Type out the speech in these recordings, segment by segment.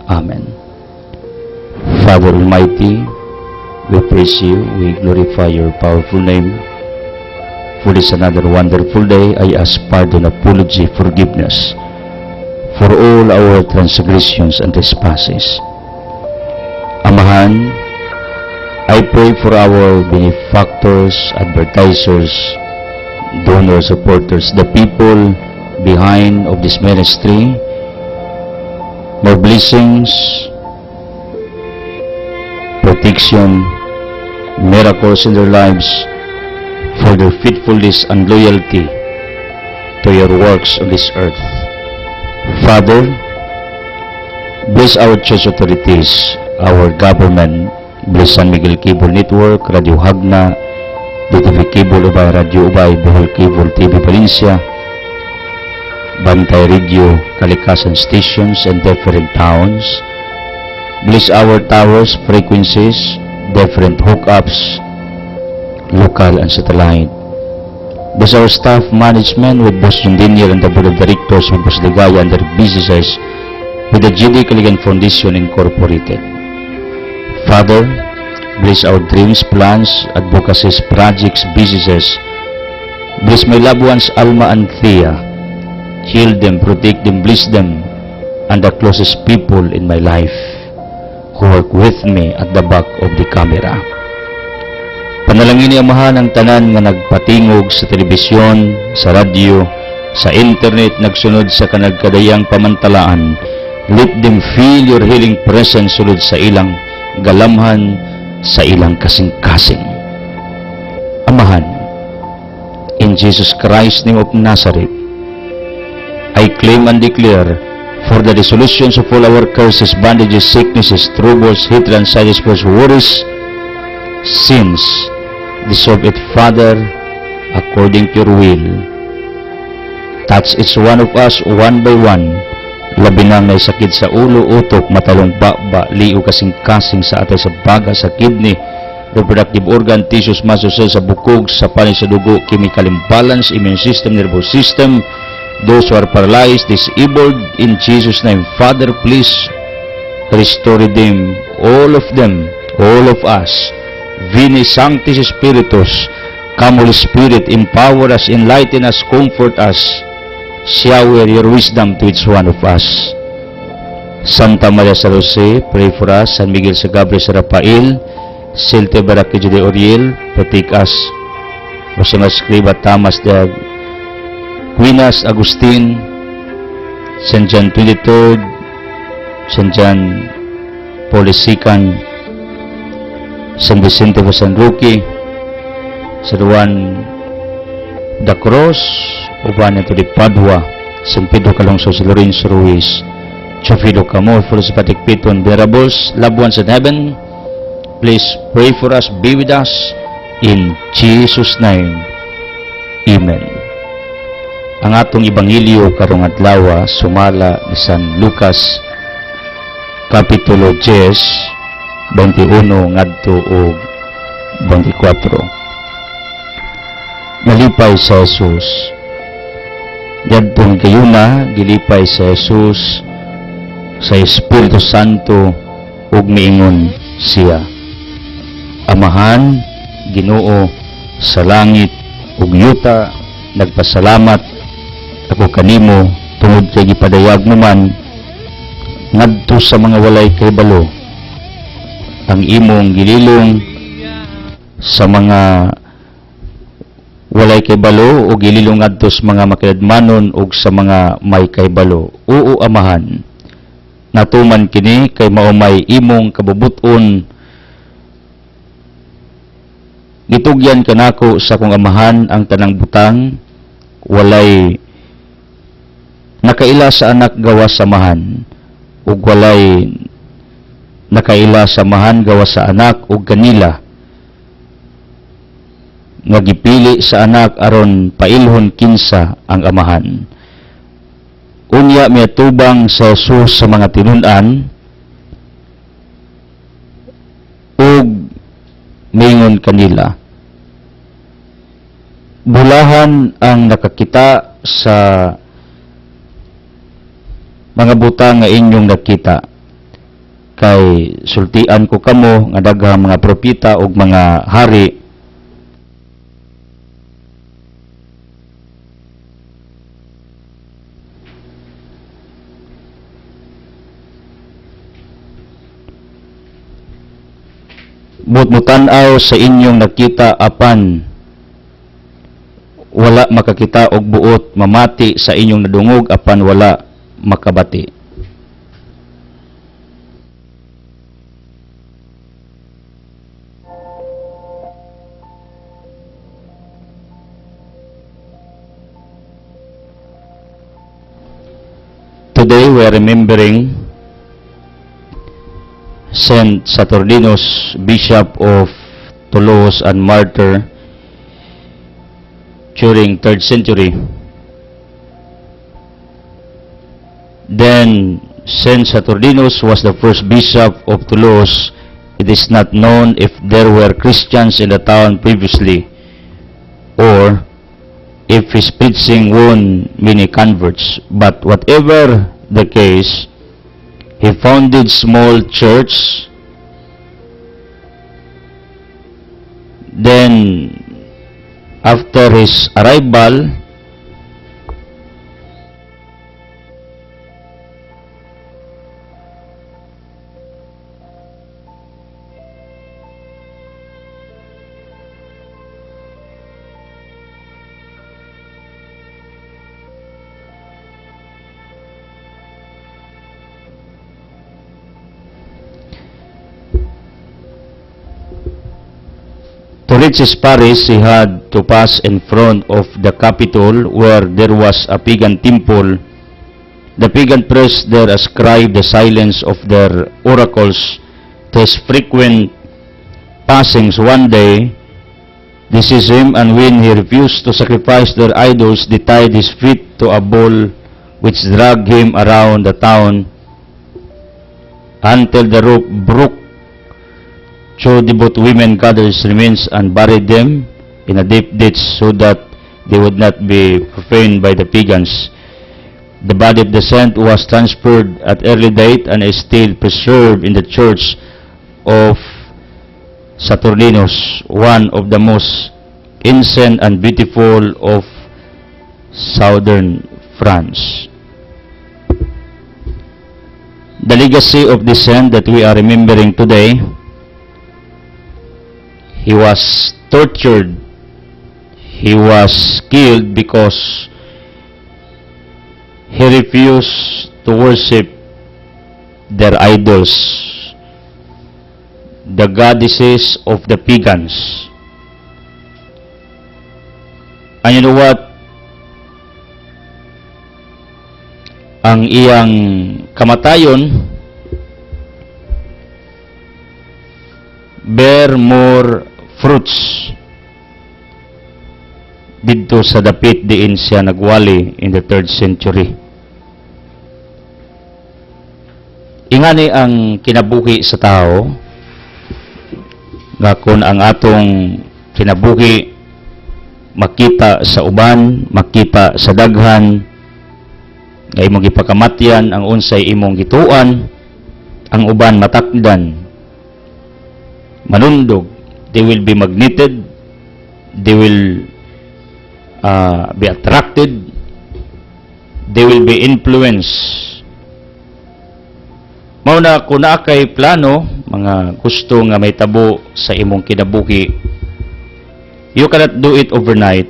Amen. Father Almighty, we praise you, we glorify your powerful name. For this another wonderful day, I ask pardon, apology, forgiveness for all our transgressions and trespasses. Amahan, I pray for our benefactors, advertisers, donors, supporters, the people behind of this ministry. More blessings, protection, miracles in their lives, for their faithfulness and loyalty to your works on this earth. Father, bless our church authorities, our government, bless San Miguel Cable Network, Radio Hagna, DTV Cable Ubay, Radio Ubay, Bohol Cable TV Valencia, Bantay Radio, Kalikasan stations and different towns. Bless our towers, frequencies, different hookups, local and satellite. Bless our staff management with Boss John Daniel and the Board of Directors with Boss Ligaya and their businesses with the GD Kaligan Foundation Incorporated. Father, bless our dreams, plans, advocacies, projects, businesses. Bless my loved ones, Alma and Thea. Heal them, protect them, bless them, and the closest people in my life who work with me at the back of the camera. Panalangin ni Amahan ang tanan nga nagpatingog sa telebisyon, sa radyo, sa internet, nagsunod sa kanagkadayang pamantalaan. Let them feel your healing presence sulod sa ilang galamhan, sa ilang kasing-kasing. Amahan, in Jesus Christ, name of Nazareth, I claim and declare for the resolutions of all our curses, bandages, sicknesses, troubles, hatred, anxieties, worries, sins, dissolve it, Father, according to your will. Touch each one of us one by one. Labi na may sakit sa ulo, utok, matalong baba, liu, kasing-kasing sa atay, sa baga, sa kidney, reproductive organ, tissues, muscle cells, sa bukog, sa panin, sa dugo, chemical imbalance, immune system, nervous system, those who are paralyzed, disabled, in Jesus' name, Father, please restore them, all of us. Vini Sanctis Spiritus, come Holy Spirit, empower us, enlighten us, comfort us, shower your wisdom to each one of us. Santa Maria sa Jose, pray for us. San Miguel sa Gabriel sa Rafael, Silte Baraki de Oriel, protect us. Jose Mascriba, Tamas de Quinas, Agustin, San John 23rd, San John Polisican, San Vicente de San Roque, San Juan da Cruz, Uban ito di Padua, San Pedro Calongso, San Lorenzo Ruiz, Chofido Camor, for the Patic Piton, Verables, loved ones in heaven, please pray for us, be with us, in Jesus' name, Amen. Ang atong Ebanghelyo karong adlaw sumala ni San Lucas, Kapitulo 10, 21 ngadto o 24. Nalipay sa Jesus. Yadtong kayuna, gilipay sa Jesus sa Espiritu Santo ug miingon siya, Amahan, Ginoo sa langit ug yuta, nagpasalamat ako kanimo tungod kay gipadayag mo man ngadto sa mga walay kay balo ang imong gililong sa mga walay kay balo o gililong adto sa mga makayadmanon o sa mga may kay balo. Oo, Amahan, natuman kini kay maumay imong kabubuton. Gitugyan kanako sa kong Amahan ang tanang butang, walay nakaila sa anak gawa sa Amahan, ug walay nakaila sa Amahan gawa sa anak ug kanila nga gipili sa anak aron pailhon kinsa ang Amahan. Unya miatubang sa Jesus sa mga tinun-an ug mingon kanila, bulahan ang nakakita sa mga butang nga inyong nakita. kay sultian ko kamo nga daghang mga propeta ug mga hari but mutan-aw sa inyong nakita apan wala makakita og buot, mamati sa inyong nadungog apan wala makabati. Today we are remembering Saint Saturninus, Bishop of Toulouse and martyr during 3rd century. Then Saint Saturninus was the first bishop of Toulouse. It is not known if there were Christians in the town previously or if his preaching won many converts. But whatever the case, he founded small church. Then after his arrival, to reach his parish, he had to pass in front of the Capitol where there was a pagan temple. The pagan priests there ascribed the silence of their oracles to his frequent passings. One day, they seized him, and when he refused to sacrifice their idols, they tied his feet to a bull which dragged him around the town until the rope broke. So devout women gathered his remains and buried them in a deep ditch so that they would not be profaned by the pagans. The body of the saint was transferred at early date and is still preserved in the church of Saturninus, one of the most ancient and beautiful of southern France. The legacy of the saint that we are remembering today: he was tortured, he was killed because he refused to worship their idols, the goddesses of the pagans. And you know what? Ang iyang kamatayon bear more fruits dito sa dapit diin siya nagwali in the 3rd century. Ingani ang kinabuhi sa tao nga kung ang atong kinabuhi makita sa uban, makita sa daghan nga imong gipakamatyan ang unsay imong gituan, ang uban matakdan, manundog, they will be magneted, they will be attracted, they will be influenced. Mauna kung naa kay plano, mga gusto nga may tabo sa imong kinabuhi, you cannot do it overnight,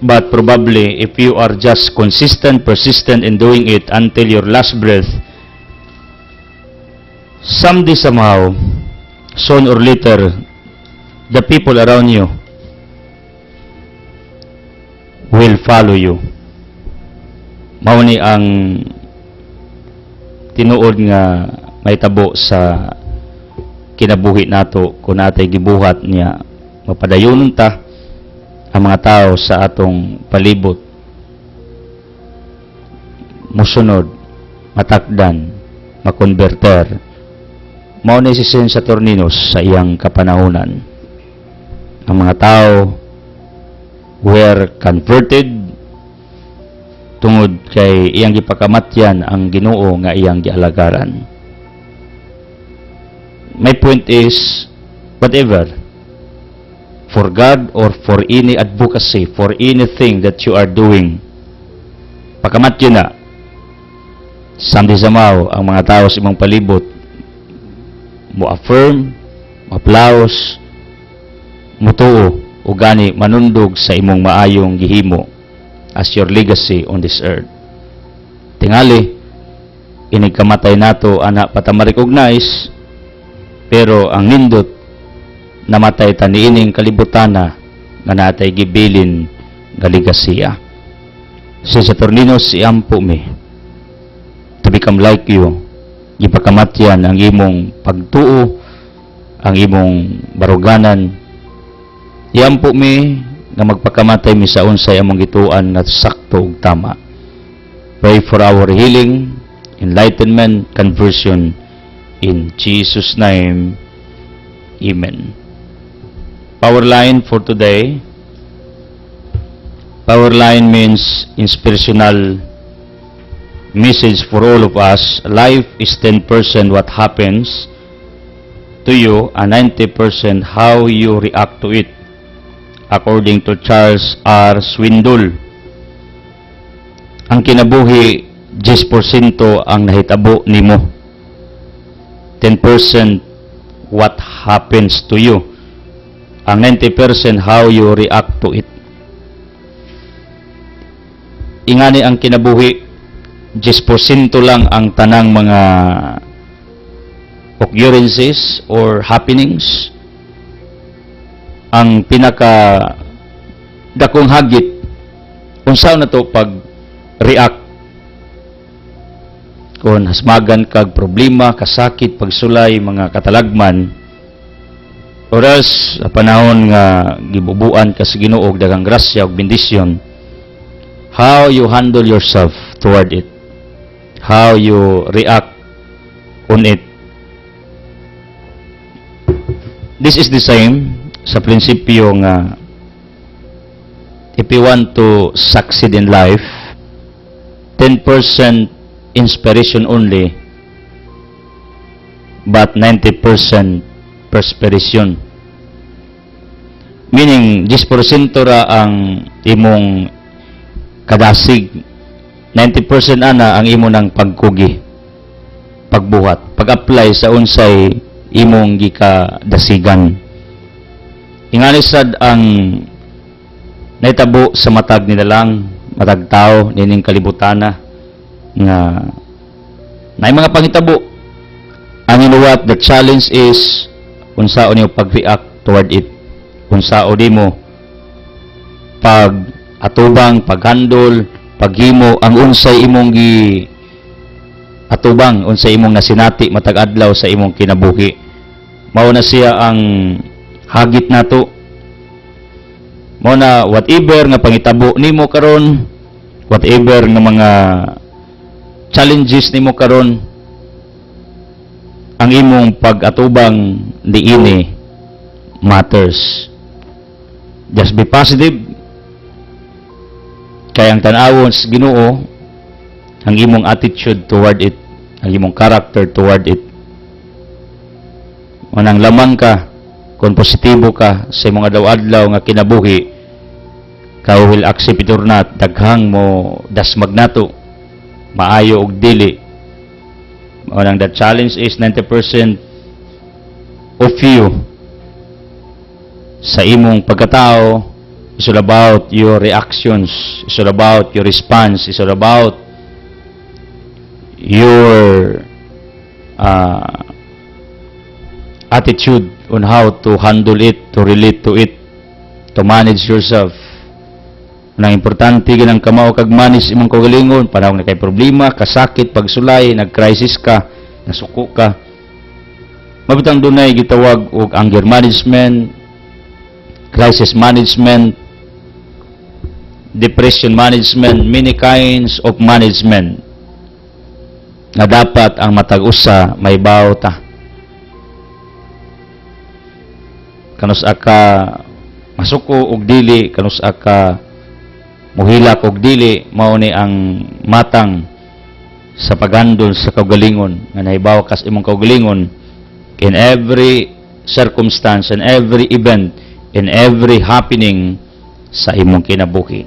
but probably if you are just consistent, persistent in doing it until your last breath, someday somehow, soon or later, the people around you will follow you. Mauni ang tinuod nga may tabo sa kinabuhi nato kung natay gibuhat niya mapadayon ta ang mga tao sa atong palibot, musunod, matakdan, makonverter. Mao ni si Saint Saturninus sa iyang kapanahunan. Ang mga tao were converted tungod kay iyang gipakamatyan ang Ginoo nga iyang gialagaran. my point is, whatever, for God or for any advocacy, for anything that you are doing, pagkamat yun na, samdi samaw ang mga tao sa imong palibot, mo affirm, mo applause, mo tuo, o gani manundog sa imong maayong gihimo as your legacy on this earth. Tingali, inigkamatay nato, anak patama-recognize, pero ang nindot, namatay taniining kalibutana nga natay gibilin nga ligasiya. Si Saturnino si ampo mi to become like you, gipakamatyan ang imong pagtuo, ang imong baruganan. Iampo mi nga magpakamatay mi sa unsay among gituan na sakto ug tama. Pray for our healing, enlightenment, conversion in Jesus' name. Amen. Power line for today. Power line means inspirational message for all of us. Life is 10% what happens to you and 90% how you react to it, according to Charles R. Swindoll. Ang kinabuhi, 10% ang nahitabo nimo. 10% what happens to you. Ang 90% how you react to it. Ingani ang kinabuhi, 10% lang ang tanang mga occurrences or happenings. Ang pinaka dakong hagit, kung saan na to pag-react. Kung hasmagan kag problema, kasakit, pagsulay, mga katalagman, oras sa panahon nga gibubuan ka sa Ginoo og daghang grasya ug bendisyon, how you handle yourself toward it, how you react on it. This is the same sa prinsipyo nga if you want to succeed in life, 10% inspiration only, but 90% perspiration. Meaning, 10% ra ang imong kadasig, 90% ana ang imo ng pagkugi, pagbuhat, pag-apply sa unsay imong gikadasigan. Ingani sad ang naitabo sa matag nila lang, matag tao, nining kalibutana, nga na mga pangitabo. And you know what? The challenge is unsaon niyo pag-react toward it. Unsaon nimo pag-atubang, pag-handle, paghimo ang unsay imong gi atubang, unsay imong nasinati matag adlaw sa imong kinabuhi. Mao na siya ang hagit nato. Mao na whatever nga pangitabo nimo karon, whatever nga mga challenges nimo karon, ang imong pag-atubang diini matters. Just be positive. Kaya ang tanawon sa Ginoo, ang imong attitude toward it, ang imong character toward it. Manang lamang ka, kung positibo ka sa imong adlaw-adlaw nga kinabuhi, kay will accept it or not, daghang mo dasmag nato, maayo og dili. Manang the challenge is 90% of you sa imong pagkatao is all about your reactions, is all about your response, is all about your attitude on how to handle it, to relate to it, to manage yourself. Nang importante ganang kamao kag manage imong kaugalingon panahon na kay problema, kasakit, pagsulay, nag-crisis ka, nasuko ka. Mabitang dunay gitawag og anger management, crisis management, depression management, many kinds of management na dapat ang matag usa may bawta. Kanus aka masuko og dili, kanus aka muhilak og dili, mao ni ang matang sa paghandol sa kaugalingon nga nahibaw kas imong kaugalingon in every circumstance, in every event, in every happening sa imong kinabuhi.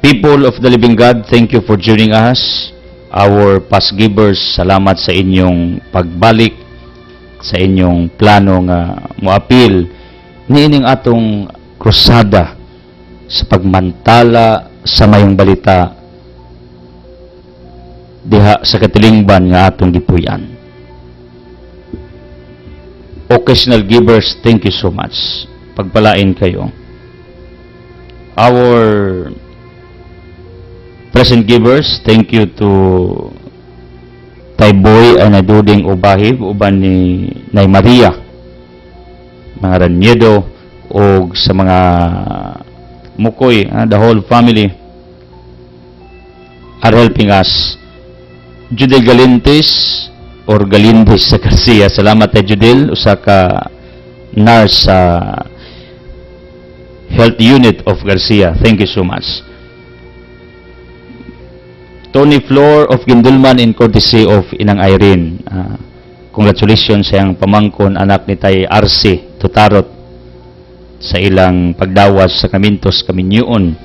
People of the living God, thank you for joining us. Our past givers, salamat sa inyong pagbalik, sa inyong plano nga moapil niining atong krusada sa pagmantala sa mayong balita diha sa katilingban nga atong gipuy-an. Occasional givers, thank you so much. Pagpalain kayo. Our present givers, thank you to Tay Boy ay naduding ubahib uban ni Nay Maria, mga Ranyedo, o sa mga Mukoy, the whole family are helping us. Judel Galintes or Galindes sa Garcia, salamat tay Judel, usa ka nurse sa health unit of Garcia, thank you so much. Tony Flor of Gindulman in courtesy of Inang Irene. Congratulations sa iyang pamangkon, anak ni Tay RC Tutarot, sa ilang pagdawas sa Kamintos Kaminyoon.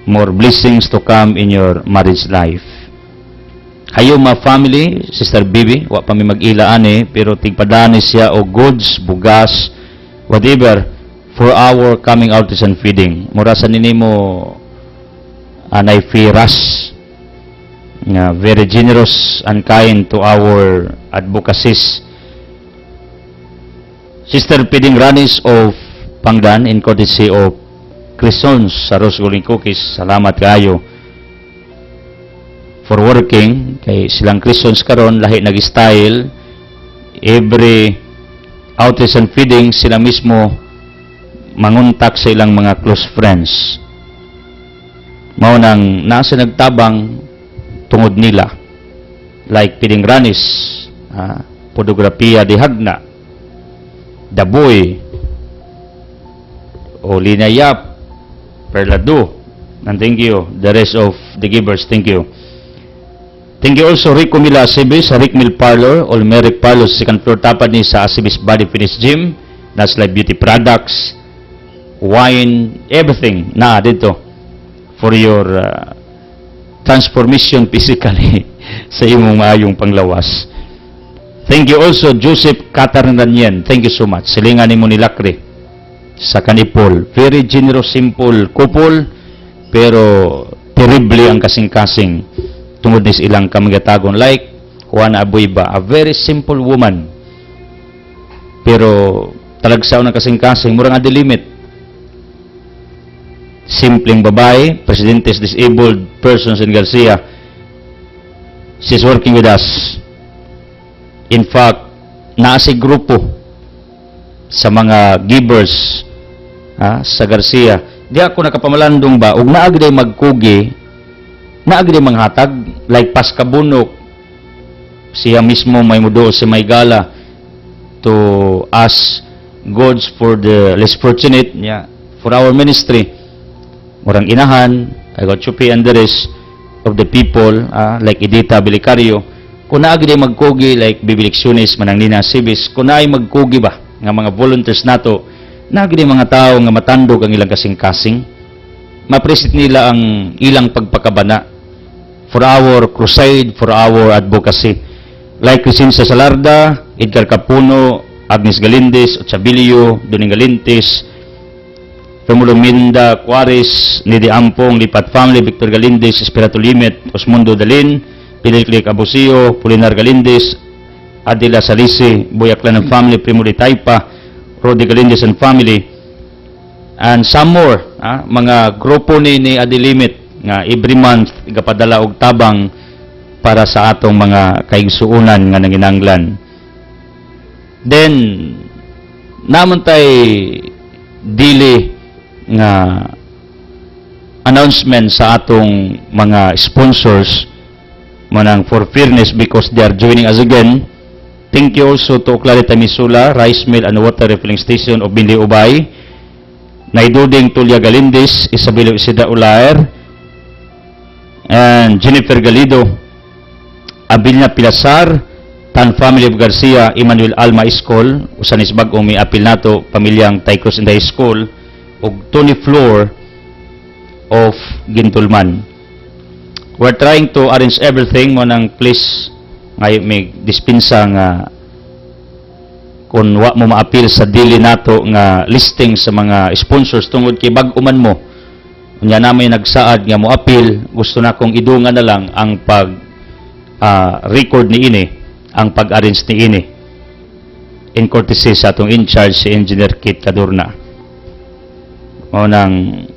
More blessings to come in your marriage life. Hayoma family, Sister Bibi, wa pa mi mag-ilaan pero tigpadani siya o goods, bugas, whatever, for our coming out and feeding. Mura sa ninimo Anay Firas, very generous and kind to our advocacies. Sister Piding Ranis of Pangdan in courtesy of Crisons sa Rose Golden Cookies, salamat kayo for working kay silang Crisons karon lahi nag-style. Every outreach and feeding sila mismo manguntak sa ilang mga close friends. Mao nang nasa nagtabang tungod nila, like Piding Ranis, Fotografiya de Hagna, Daboy, o Linayap, Perlado, and thank you, the rest of the givers, thank you. Thank you also Rico Mila Asibis sa Rick Mill Parlor, Olmeric Parlor, second floor tapad ni sa Asibis Body Finish Gym, that's like beauty products, wine, everything na dito for your transformation physically sa imong maayong panglawas. Thank you also Joseph Katarnanyen, thank you so much. Silingan nimo ni Lakre sa Kanipol, very generous, simple couple, pero terribly ang kasing-kasing tungod ni ilang kamigatagon, like Juana Abuiba, a very simple woman, pero talagsaw ng kasing-kasing, murang adi limit. Simpleng babae, Presidentes Disabled Persons in Garcia. She's working with us. In fact, naasi grupo sa mga givers sa Garcia. Di ako nakapamalandong ba, ug naagday magkugi, naagday manghatag, like Paskabunok, siya mismo may mudo si Maygala to ask goods for the less fortunate, for our ministry. Murang inahan, I got Chupi and the rest of the people, like Edita Belicario, kung naagday magkugi, like Bibiliksionis, Mananglina Sibis, kung naay magkugi ba, nga mga volunteers nato, naagday mga tao nga matandog ang ilang kasing-kasing, mapresit nila ang ilang pagpakabana for our crusade, for our advocacy. Like Crescencia Salarda, Edgar Capuno, Agnes Galindes, Ochabilio, Doning Galintes, Romulo Minda, Juarez, Nidi Ampong, Lipat Family, Victor Galindes, Espirato Limet, Osmundo Dalin, Piliklik Abusio, Pulinar Galindes, Adela Salisi, Boyaclan and Family, Primo de Taipa, Rodi Galindes and Family, and some more, mga grupo ni Adilimit, nga every month, igapadala og tabang para sa atong mga kaigsuunan nga nanginanglan. Then, naman tay dili nga announcement sa atong mga sponsors manang for fairness because they are joining us again. Thank you also to Clarita Misula, Rice Mill and Water Refilling Station of Bindi Ubay, Naiduding Tulia Galindes, Isabelo Isida Ulaer, and Jennifer Galido, Abilina Pilasar, Tan Family of Garcia, Emmanuel Alma School, usan is bag-o may apil nato, pamilyang Tycros Inday School, ug Tony Floor of Gintulman. We're trying to arrange everything mo nang please ngay may dispensa nga kung wa mo maapil sa dili nato nga listing sa mga sponsors tungod kay bag-o man mo. Unya namin nagsaad nga mo apil, gusto na kong idungan na lang ang pag record ni ini, ang pag-arrange ni ini in courtesy sa atong in-charge si Engineer Kit Cadorna. Mao nang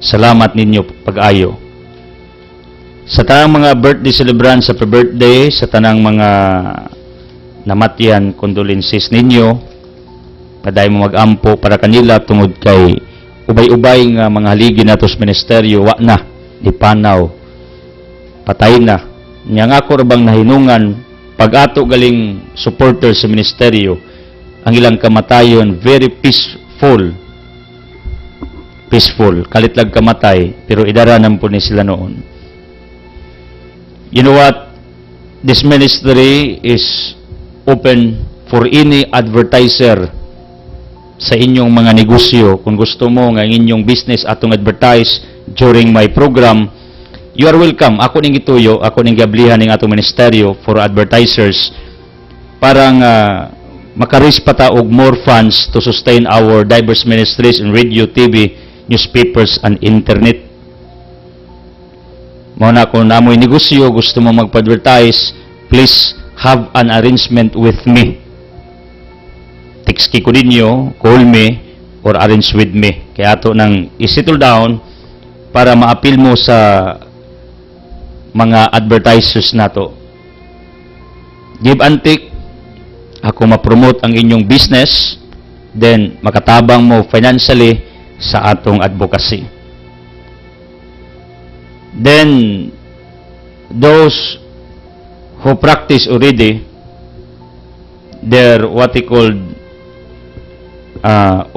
salamat ninyo pag-ayo. Sa tanang mga birthday celebrant sa pre-birthday, sa tanang mga namatyan, condolences ninyo, paday mo mag-ampo para kanila tungod kay ubay-ubay nga mga haligi nato sa ministeryo, wa na, ipanaw, patay na. Nya nga ako rabang nahinungan, pag-ato galing supporter sa ministeryo, ang ilang kamatayon, very peaceful, kalit lang kamatay, pero idaranan po ni sila noon. You know what? This ministry is open for any advertiser sa inyong mga negosyo. Kung gusto mo nga inyong business atong advertise during my program, you are welcome. Ako ning gituyo, ako ning gablihan ning atong ministeryo for advertisers para nga makareach pa ta og more funds to sustain our diverse ministries in radio, TV, newspapers, and internet. Mao na kung namoy negosyo, gusto mo magpa-advertise, please have an arrangement with me. Text ko ninyo, call me, or arrange with me. Kaya ato nang isettle down para maapil mo sa mga advertisers nato. Give and take, ako ma-promote ang inyong business, then makatabang mo financially sa atong advocacy. Then, those who practice already their what they call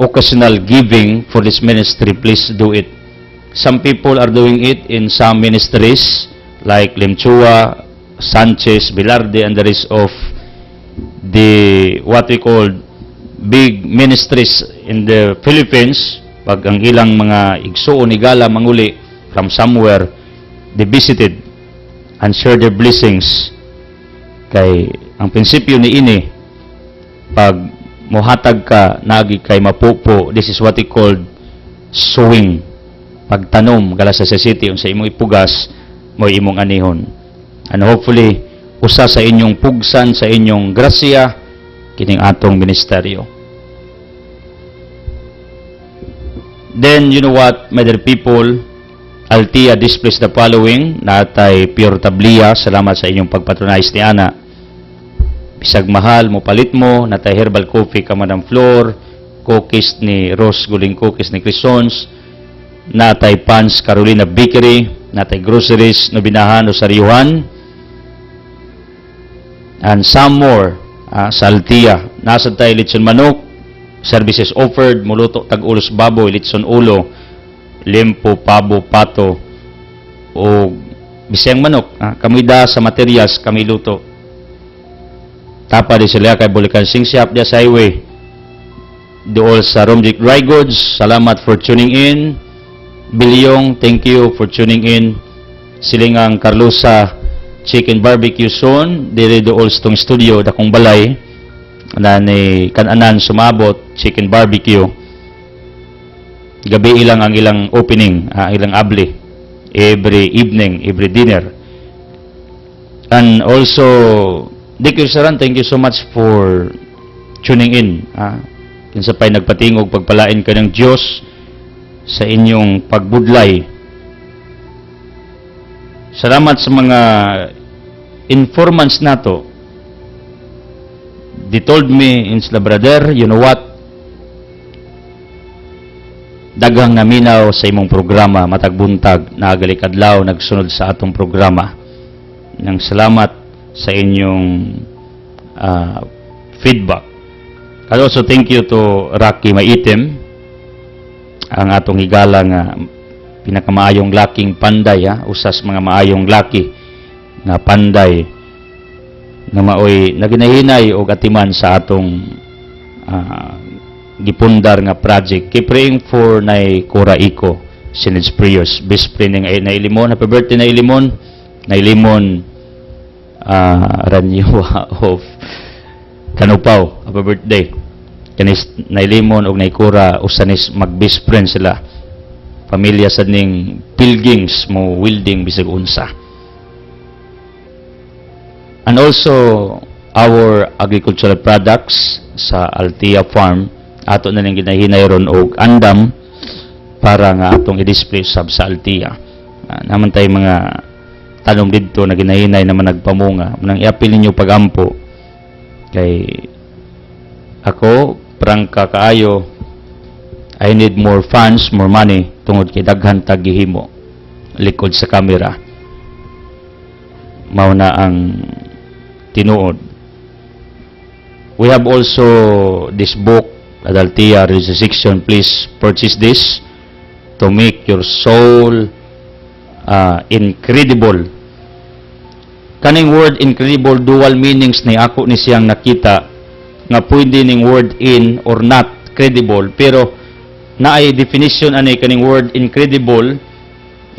occasional giving for this ministry, please do it. Some people are doing it in some ministries like Limchua, Sanchez, Velarde, and the rest of the what we call big ministries in the Philippines. Pag ang ilang mga igsuon igala manguli from somewhere, they visited and shared their blessings. Kay ang prinsipyo ni ini, pag mohatag ka nagi kay mapupo, this is what we called sowing. Pagtanom gala sa city sa imong ipugas mo imong anihon. And hopefully usa sa inyong pugsan, sa inyong grasya kining atong ministeryo. Then you know what, my dear people, Altia displays the following. Natay Pure Tablia, salamat sa inyong pagpatronize ni Ana. Bisag mahal mo palit mo. Natay herbal coffee ka Madam Flor, cookies ni Rose Guling, cookies ni Crisons. Natay Pans Carolina Bakery. Natay groceries no binahan o sariuhan. And some more sa Altia. Nasa tayo litson manok, services offered, muluto tag-ulos baboy, litson ulo, limpo, pabo, pato, o bisayang manok. Kamida sa materials, kami luto. Tapa di sila kay Bulikan Singsiap dia sa highway. Dool sa Romjik Dry Goods, salamat for tuning in. Bilyong, thank you for tuning in. Silingang Carlusa Chicken Barbecue Zone, dire dool sa tong studio, dakong balay, na ni Kananan sumabot, Chicken Barbecue. Gabi ilang ang ilang opening, ilang abli, every evening, every dinner. And also, Dick Saran, thank you so much for tuning in. Kinsa pa'y nagpatingog, pagpalain ka ng Diyos sa inyong pagbudlay. Salamat sa mga informants nato. They told me, Insla brother, you know what? Daghang naminaw sa imong programa, matagbuntag, nagalikadlaw, nagsunod sa atong programa. Nang salamat sa inyong feedback. And also thank you to Rocky Maitim, ang atong higala nga pinakamaayong laking panday, usas mga maayong laki nga panday na maoy naginahinay og atiman sa atong gipundar nga project. Keep praying for Nay Cora Ico, Sinid's prayers. Best friend na Ilimon. Happy birthday na Ilimon. Na Ilimon Ranyuwa of Kanupaw. Happy birthday. Kanis na Ilimon og Nay Cora usanis mag-best friend sila. Pamilya sa ning pilgings mo wielding bisag unsa. And also our agricultural products sa Altia Farm ato na ning ginahinay ron og andam para nga atong i-display sa Altia. Naman tay mga tanom didto na ginahinay naman nagpamunga. Nang i-apil ninyo pagampo kay ako prangka kaayo, I need more funds, more money tungod kay daghan tag gihimo likod sa kamera. Mao na ang tinuod. We have also this book, Adaltia Resurrection. Please purchase this to make your soul incredible. Kaning word incredible, dual meanings ni ako ni siyang nakita nga pwede ning word in or not credible, pero naay definition ani kaning word incredible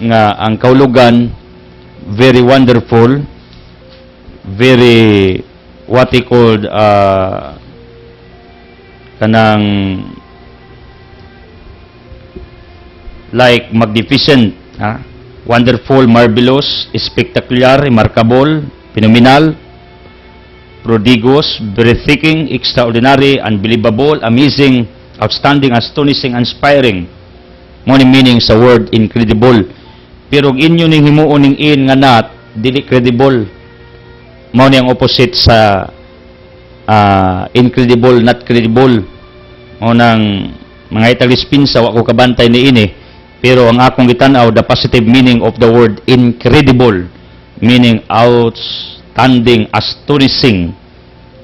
nga ang kaulugan very wonderful, very what he called kanang like magnificent, wonderful, marvelous, spectacular, remarkable, phenomenal, prodigious, breathtaking, extraordinary, unbelievable, amazing, outstanding, astonishing, inspiring. Mo ni meaning sa word incredible. Pero inyo ning himuon ning in nga not dili credible. Mao ni ang opposite sa incredible, not credible. Mao nang mga italispinsa wa ko kabantay ni ini. Pero ang akong gitan-aw, the positive meaning of the word incredible, meaning outstanding, astonishing,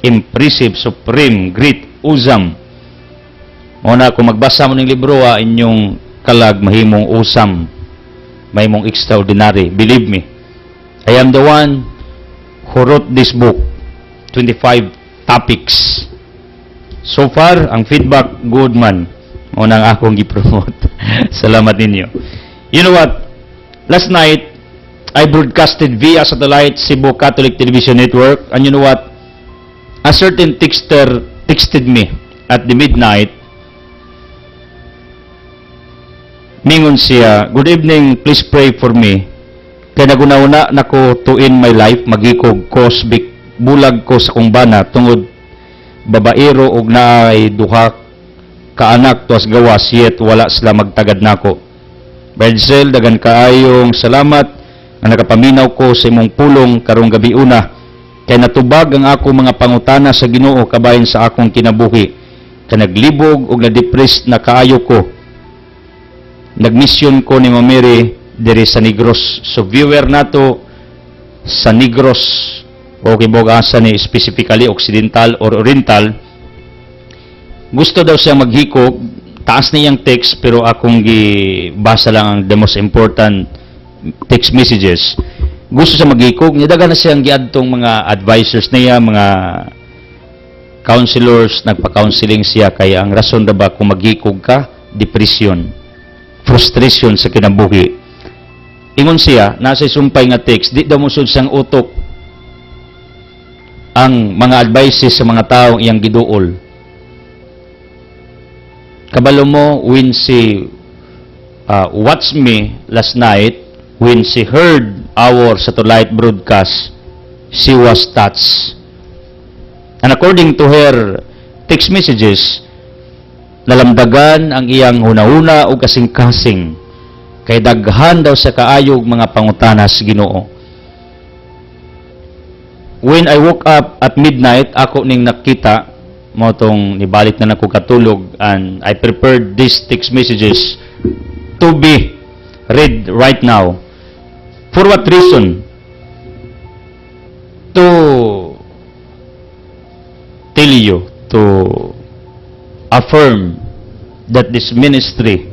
impressive, supreme, great, usam. Mao na kung magbasa mo ng libro, inyong kalag mahimong usam, mahimong extraordinary. Believe me, I am the one who wrote this book, 25 topics. So far, ang feedback, good man. O nang akong gipromote. Salamat ninyo. You know what? Last night, I broadcasted via satellite Cebu Catholic Television Network. And you know what? A certain texter texted me at the midnight. Mingon siya, good evening, please pray for me. Kaya naguna-una na ko to end my life, magikog cosmic, bulag ko sa kong bana, tungod babaero og naay duha kaanak tuas gawas, yet wala sila magtagad nako. Berzel, dagan kaayong salamat na nakapaminaw ko sa imong pulong karong gabi una, kay natubag ang ako mga pangutana sa Ginoo kabahin sa akong kinabuhi, kay naglibog og na-depressed na kaayo ko. Nagmisyon ko ni Mamiri diri sa Negros. So viewer nato sa Negros, o kibog-asa ni specifically Occidental or Oriental. Gusto daw siya maghikog, taas niyang text, pero akong gibasa lang ang the most important text messages. Gusto siya maghikog, nidaga na siyang giadtong mga advisors niya, mga counselors, nagpa-counseling siya, kaya ang rason na ba kung maghikog ka, depression, frustration sa kinabuhi. Ingon siya, nasa sumpay nga text, di daw musod siyang utok ang mga advices sa mga taong iyang giduol. Kabalo mo, when she watched me last night, when she heard our satellite broadcast, she was touched. And according to her text messages, nalamdagan ang iyang hunahuna o kasing-kasing, kay daghan daw sa kaayog mga pangutana sa Ginoo. When I woke up at midnight, ako ning nakita mo tong nibalik na nako katulog, and I prepared these text messages to be read right now. For what reason? To tell you, to affirm that this ministry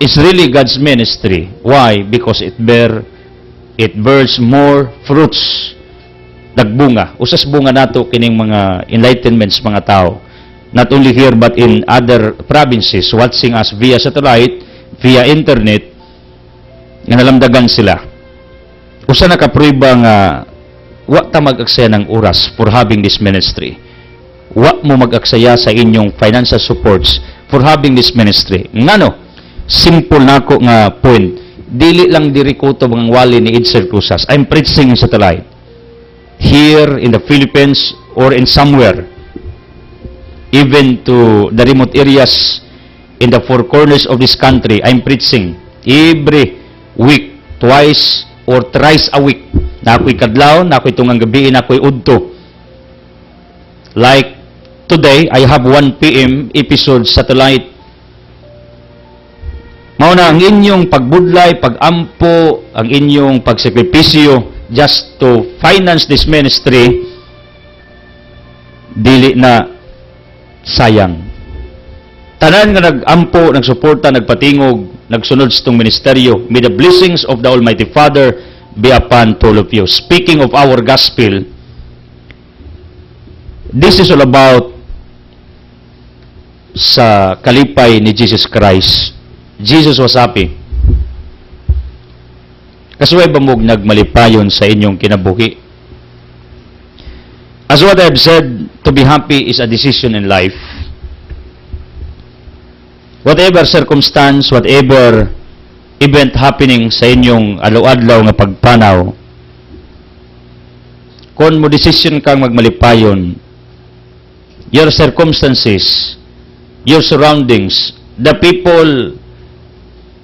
is really God's ministry. Why? Because it bears more fruits nagbunga. Usas bunga nato kining mga enlightenments mga tao. Not only here but in other provinces watching us via satellite, via internet, nga nalamdagan sila. Usa nakapruiba nga wa ta mag-aksaya ng oras for having this ministry. Wa mo mag-aksaya sa inyong financial supports for having this ministry. Ngano? Simple nako nga point. Dili lang diri ko to mga wali ni Edsel Cruzas. I'm preaching in satellite. Here in the Philippines or in somewhere, even to the remote areas in the four corners of this country, I'm preaching every week, twice or thrice a week. Na ako'y kadlaw, na ako'y tungang gabi, na ako'y udto. Like today, I have 1 p.m. episode satellite. Mauna ang inyong pagbudlay, pagampo, ang inyong pagsakripisyo just to finance this ministry, dili na sayang. Tanan nga nag-ampo, nagsuporta, nagpatingog, nagsunod sa itong ministeryo. May the blessings of the Almighty Father be upon all of you. Speaking of our gospel, this is all about sa kalipay ni Jesus Christ. Jesus was happy. Kasuway ba mong nagmalipayon sa inyong kinabuhi? As what I have said, to be happy is a decision in life. Whatever circumstance, whatever event happening sa inyong alaw-adlaw nga pagpanaw, kung mo decision kang magmalipayon, your circumstances, your surroundings, the people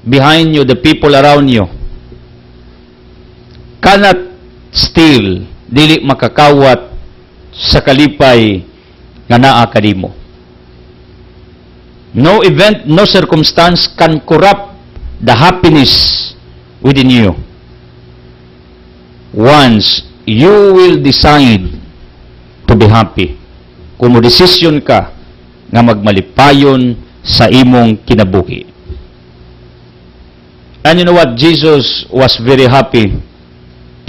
behind you, the people around you, cannot still dili makakawat sa kalipay nga naa kanimo. No event, no circumstance can corrupt the happiness within you. Once you will decide to be happy, kung mo desisyon ka nga magmalipayon sa imong kinabuhi. And you know what? Jesus was very happy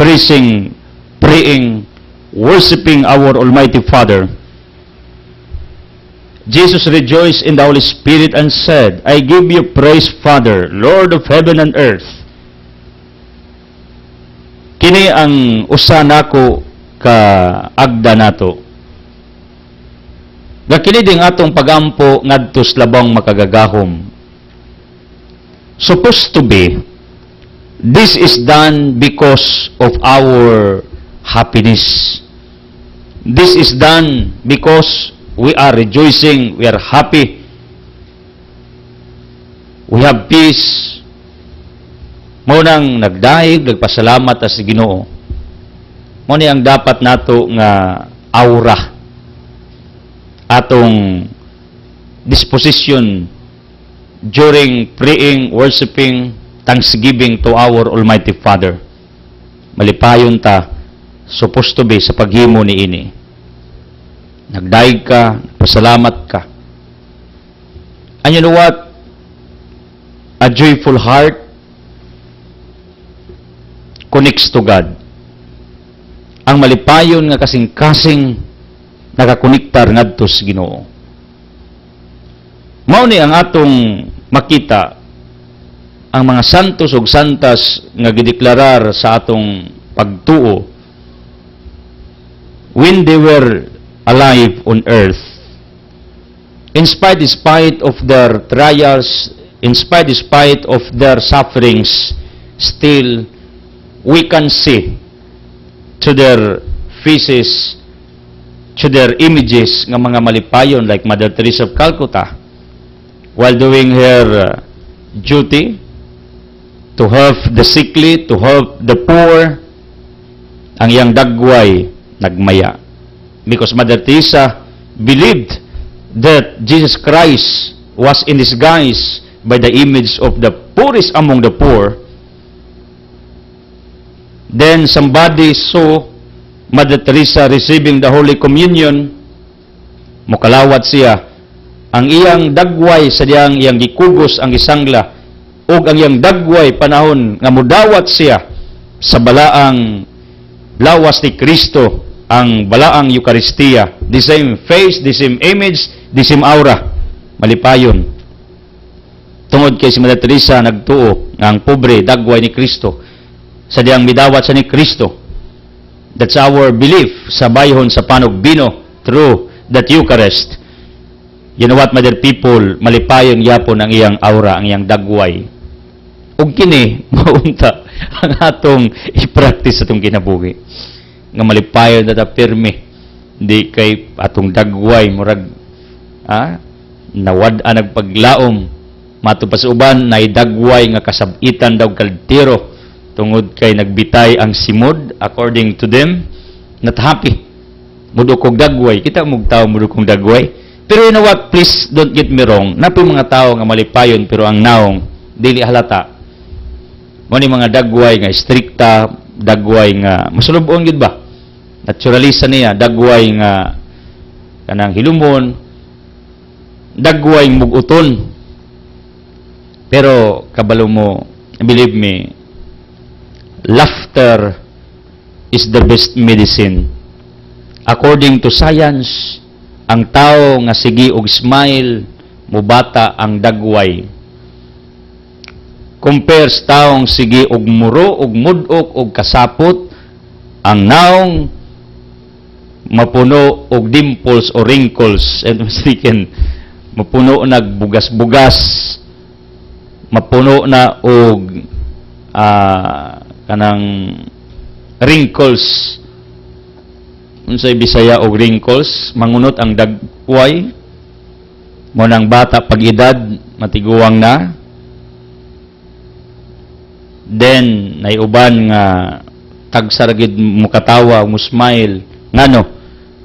praising, praying, worshiping our Almighty Father. Jesus rejoiced in the Holy Spirit and said, I give you praise, Father, Lord of heaven and earth. Kini ang usa nako ka agda nato. Nga kini ding atong pagampo ngadto sa labang makagagahom. Supposed to be, this is done because of our happiness. This is done because we are rejoicing, we are happy, we have peace. Munang nagdaig, nagpasalamat sa Ginoo. Muna ang dapat nato nga aura, atong disposition during praying, worshiping, thanksgiving to our Almighty Father. Malipayon ta, supposed to be sa paghimo ni ini. Nagdaig ka, pasalamat ka. And you know what? A joyful heart connects to God. Ang malipayon nga kasing-kasing nakakonektar ngadto sa Ginoo. Mao ni ang atong makita ang mga santos ug santas nga gideklarar sa atong pagtuo when they were alive on earth. In spite of their trials, in spite of their sufferings, still we can see to their faces, to their images nga mga malipayon like Mother Teresa of Calcutta while doing her duty to help the sickly, to help the poor, ang iyang dagway nagmaya. Because Mother Teresa believed that Jesus Christ was in disguise by the image of the poorest among the poor. Then somebody saw Mother Teresa receiving the Holy Communion, mukalawat siya, ang iyang dagway sa iyang gikugos ang isangla, o ang iyang dagway panahon nga mudawat siya sa balaang lawas ni Kristo ang balaang Eucharistia. The same face, the same image, the same aura. Malipayon. Tungod kay si Mother Teresa nagtuo nga ang pobre dagway ni Kristo. Sa diyang midawat sa ni Kristo. That's our belief sa bayhon sa panugbino through that Eucharist. You know what, Mother people, malipayon yapon ang iyang aura, ang iyang dagway. Ug kini maunta ang atong i-practice atong kinabuhi. Nga malipayon data pirmi. Di kay atong dagway murag nawad-an nagpaglaom. Matupas uban na dagway nga kasabitan daw kaldero tungod kay nagbitay ang simod according to them not happy. Mudukog dagway. Kita mong tao mudukog dagway. Pero you know what, please don't get me wrong. Napoy mga tao nga malipayon pero ang naong dili halata. Mani mga dagway nga strikta, dagway nga masulubon gid ba? Naturalisa niya, dagway nga kanang hilumon, dagway muguton. Pero kabalo mo, believe me, laughter is the best medicine. According to science, ang tao nga sige og smile, mubata ang dagway. Compare sa taong sige og muro, og mudok, og kasapot, ang naong mapuno og dimples o wrinkles, and mistaken, mapuno nagbugas-bugas, mapuno na og kanang wrinkles. Unsay Bisaya og wrinkles, mangunot ang dagway, mo nang bata pag edad, matiguang na. Then, naiuban nga tagsaragid mo katawa, mo smile. Ngano?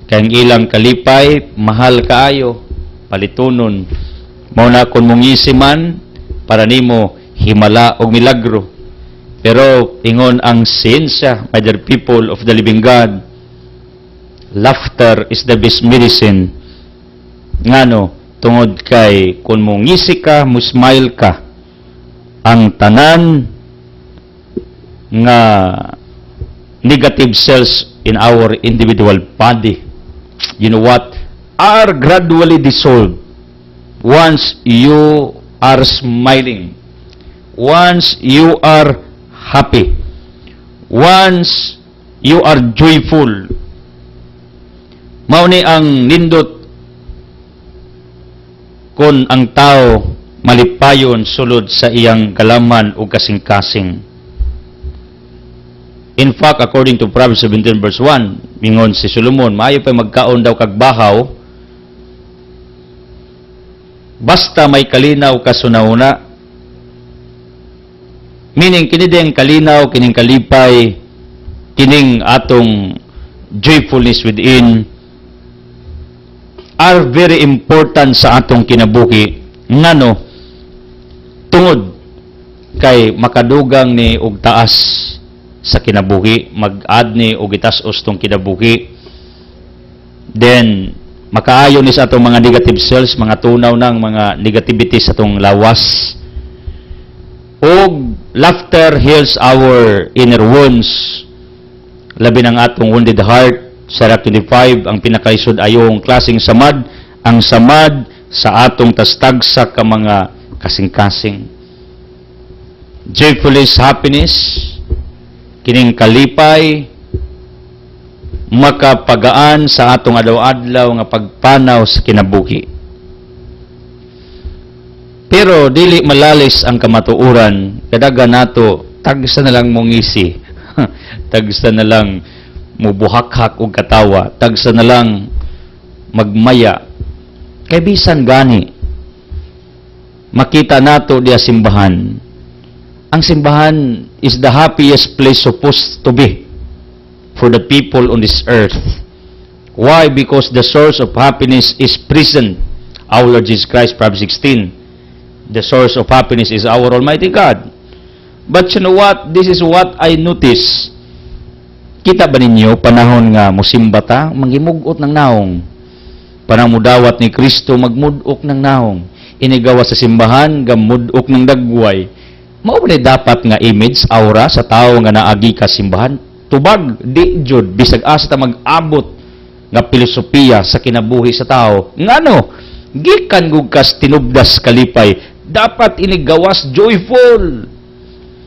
Kayang ilang kalipay, mahal kaayo, palitunon. Mauna kung mong isiman, para nimo himala o milagro. Pero, ingon ang siyensya, my dear people of the living God, laughter is the best medicine. Ngano? Tungod kay, kung mong ngisi ka, mo smile ka, ang tanan nga negative cells in our individual body, you know what, are gradually dissolved once you are smiling, once you are happy, once you are joyful. Mao ni ang nindot kon ang tao malipayon sulod sa iyang kalaman o kasing-kasing. In fact, according to Proverbs 17 verse 1, mingon si Solomon, maayo pa magkaon daw kag bahaw, basta may kalinaw kasunahuna. Meaning, kini din kalinaw, kining kalipay, kining atong joyfulness within, are very important sa atong kinabuhi. Ngano, tungod kay makadugang ni og taas sa kinabuhi, mag-add ni o gitas-os tong kinabuhi. Then, makaayo ni sa atong mga negative cells, mga tunaw ng mga negativity sa atong lawas. O, laughter heals our inner wounds. Labi ng atong wounded heart, Sarah 25, ang pinakaisod ayong klaseng samad, ang samad sa atong tastagsa ka mga kasing-kasing. Joyfulness, happiness, kining kalipay, makapagaan sa atong adlaw-adlaw nga pagpanaw sa kinabuhi. Pero dili malalis ang kamatuoran, kadaga nato tagsa na lang mong isi. Tagsa na lang mubuhak-hak og katawa, tagsa na lang magmaya. Kay bisan gani makita nato diya simbahan. Ang simbahan is the happiest place supposed to be for the people on this earth. Why? Because the source of happiness is present. Our Lord Jesus Christ, Proverbs 16. The source of happiness is our Almighty God. But you know what? This is what I notice. Kita ba ninyo, panahon nga musimba ta, manghimugot ng naong. Panang mudawat ni Kristo, magmudok ng naong. Inigawa sa simbahan, gamudok ng dagway. Mao ba dapat nga image, aura sa tao nga naagi ka simbahan? tubag di jud bisag asa ta mag-abot nga filosofiya sa kinabuhi sa tao. Ngano? Gikan gug kas tinubdas kalipay, dapat inigawas joyful.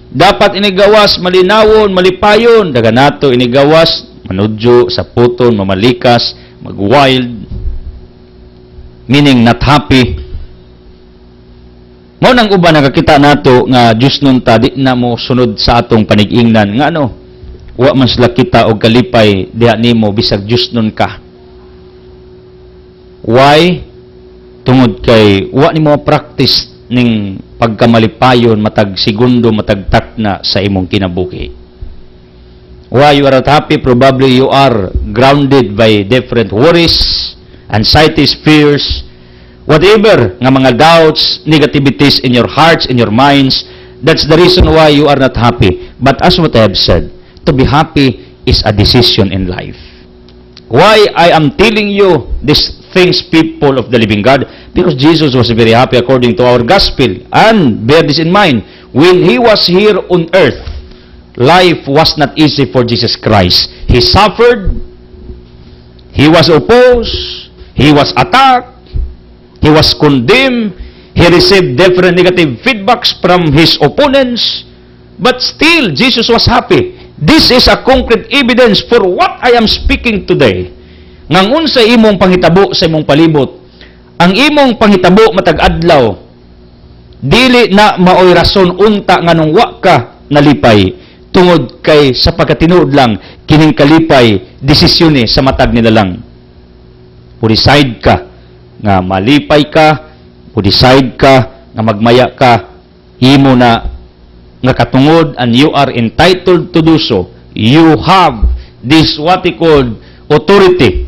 Dapat inigawas malinawon, malipayon. Daga nato inigawas manudyo, sa puton, mamalikas, mag-wild. Meaning not happy. Mao nang uban nakakita nato nga Dios nun ta di na mo sunod sa atong panig-ingnan. Ngano? Wa man sila kita og kalipay diha nimo bisag Dios nun ka. Why? Tungod kay wa nimo practice ning pagkamalipayon matag segundo matag takna sa imong kinabuhi. Why you are not happy? Probably you are grounded by different worries, anxieties, fears, whatever nga mga doubts, negativities in your hearts, in your minds. That's the reason why you are not happy. But as what I have said, to be happy is a decision in life. Why I am telling you these things, people of the living God? Because Jesus was very happy according to our gospel. And bear this in mind, when He was here on earth, life was not easy for Jesus Christ. He suffered, He was opposed, He was attacked, He was condemned, He received different negative feedbacks from His opponents, but still, Jesus was happy. This is a concrete evidence for what I am speaking today. Ngangon sa imong panghitabo sa imong palibot, ang imong panghitabo matag adlaw, dili na maoy rason unta nganong wa ka nalipay, tungod kay sa pagkatinuod lang, kining kalipay, desisyon sa matag nila lang. Decide ka nga malipay ka, decide ka nga magmaya ka, imo na nga katungod, and you are entitled to do so. You have this what we call authority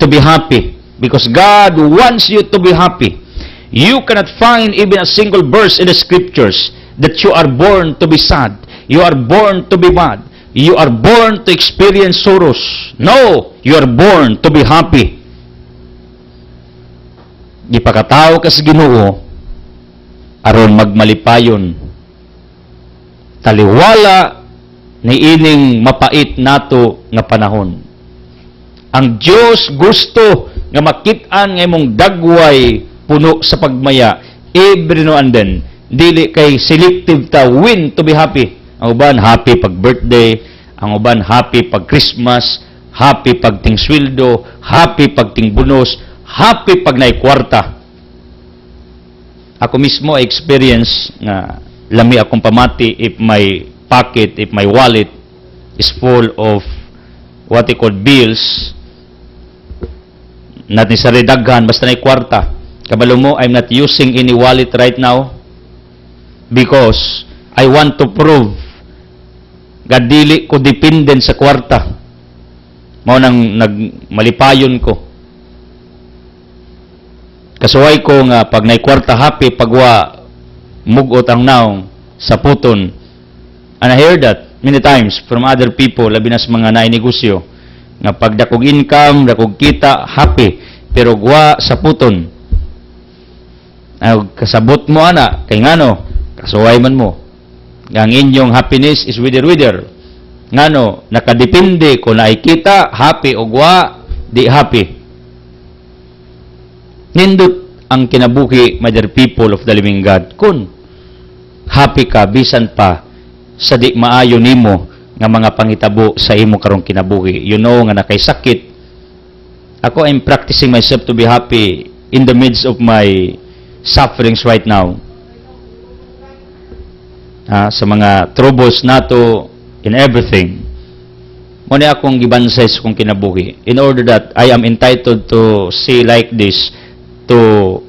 to be happy, because God wants you to be happy. You cannot find even a single verse in the scriptures that you are born to be sad, you are born to be mad, you are born to experience sorrows. No, you are born to be happy. Gipakatao ka sa Ginoo aron magmalipayon, taliwala ni ining mapait nato nga panahon. Ang Dios gusto nga makit-an nga imong dagway puno sa pagmaya every now and then. Dili kay selective ta when to be happy. Ang uban happy pag birthday, ang uban happy pag Christmas, happy pag ting sweldo, happy pag ting bonus, happy pag nay kwarta. Ako mismo experience nga lami akong pamati if my pocket, if my wallet is full of what they call bills, not necessarily daghan, basta na kwarta. Kabalo mo, I'm not using any wallet right now because I want to prove gadili ko dependent sa kwarta. Mao nang nagmalipayon ko. Kasuway ko nga pag nay kwarta happy, pagwa mugot ang naong sa puton. And I hear that many times from other people, labi na sa mga nainegosyo, nga pag dakog income, dakog kita, happy, pero gwa sa puton. Kasabot mo ana, kay ngano, kasuway man mo. Ang inyong happiness is wither. Ngano, nakadepende kung naikita, happy o gwa, di happy. Nindot ang kinabuhi, my dear people of the living God, kun happy ka bisan pa sa di maayo nimo nga mga panghitabo sa imo karong kinabuhi. You know nga nakay sakit. Ako, I'm practicing myself to be happy in the midst of my sufferings right now. Sa mga troubles nato in everything. Muna akong gibansay sa kong kinabuhi in order that I am entitled to say like this, to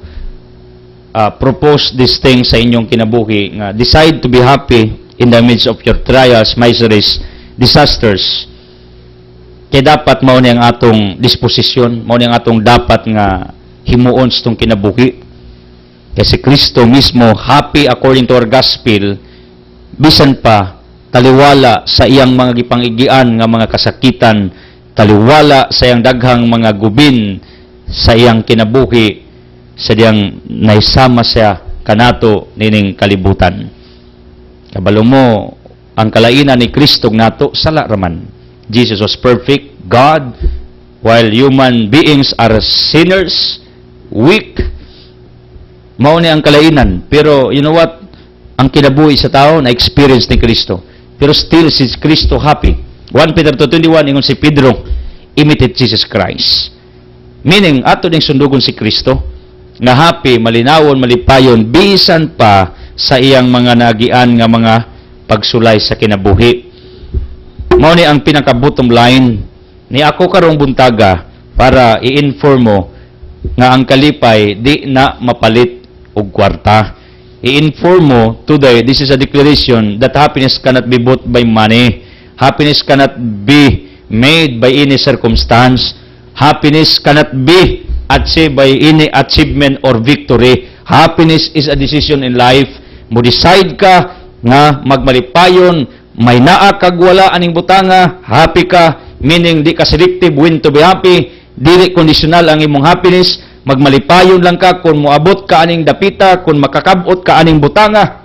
propose this thing sa inyong kinabuhi nga decide to be happy in the midst of your trials, miseries, disasters. Kaya dapat mao ni ang atong disposisyon, mao ni ang atong dapat nga himuon sa itong kinabuhi. Kasi Kristo mismo happy according to our gospel, bisan pa taliwala sa iyang mga gipang-igian nga mga kasakitan, taliwala sa iyang daghang mga gubin sa iyang kinabuhi, sa diyang naisama siya kanato nining kalibutan. Kabalo mo, ang kalainan ni Kristo nato sala raman. Jesus was perfect God, while human beings are sinners, weak. Mao ni ang kalainan. Pero you know what? Ang kinabuhi sa tao na experience ni Kristo. Pero still si Kristo happy. 1 Peter 2:21 ingon si Pedro, imitate Jesus Christ. Meaning ato ning sundugon si Kristo nga happy, malinawon, malipayon bisan pa sa iyang mga nagian nga mga pagsulay sa kinabuhi. Mao ni ang pinaka bottom line ni ako karong buntaga para i-inform mo nga ang kalipay di na mapalit og kwarta. I-inform mo today, this is a declaration that happiness cannot be bought by money. Happiness cannot be made by any circumstance. Happiness cannot be achieved by any achievement or victory. Happiness is a decision in life. Mo decide ka nga magmalipayon, may naa kag wala aning butanga, happy ka, meaning di ka selective when to be happy, dili conditional ang imong happiness, magmalipayon lang ka kung moabot ka aning dapita, kung makakabot ka aning butanga.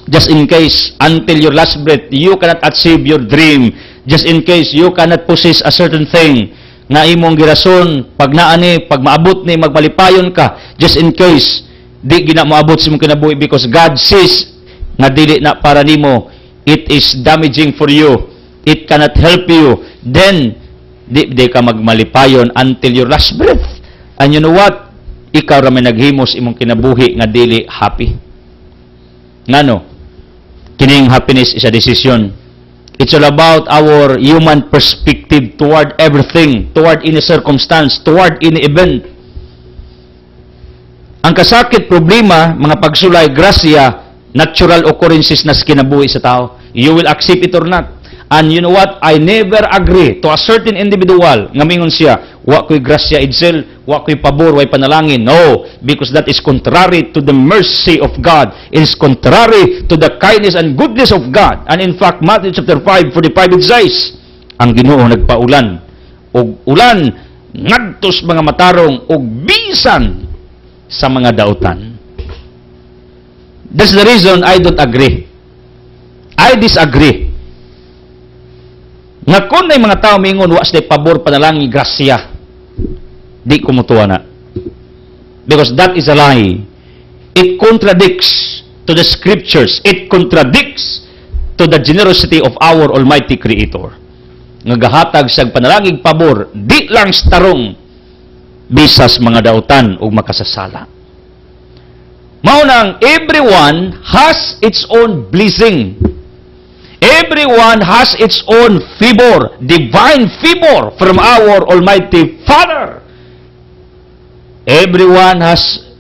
Just in case, until your last breath, you cannot achieve your dream. Just in case, you cannot possess a certain thing nga imong girason, pag naani, pag maabot ni, magmalipayon ka. Just in case, di gina maabot sa imong kinabuhi because God says nga dili na para nimo, it is damaging for you, it cannot help you, then di ka magmalipayon until your last breath. And you know what? Ikaw ra may naghimos imong kinabuhi nga dili happy. Ngano? Kining happiness is a decision. It's all about our human perspective toward everything, toward any circumstance, toward any event. Ang kasakit problema, mga pagsulay, grasya, natural occurrences na kinabuhi sa tao. You will accept it or not. And you know what? I never agree to a certain individual nga mingon siya, wa ko'y grasya itself, wa ko'y pabor, way panalangin. No, because that is contrary to the mercy of God. It is contrary to the kindness and goodness of God. And in fact, Matthew chapter 5:45 it says, ang Ginoo nagpaulan og ulan ngadtos mga matarong og bisan sa mga dautan. That's the reason I don't agree. I disagree. Nga kung may mga tao mingon, wa sila pabor, panalangin, grasya, di kumutuwa na. Because that is a lie. It contradicts to the scriptures. It contradicts to the generosity of our Almighty Creator. Nga gahatag sa panalangin, pabor, di lang starong bisas mga dautan o makasasala. Maunang, everyone has its own blessing. Everyone has its own favor, divine favor from our Almighty Father. Everyone has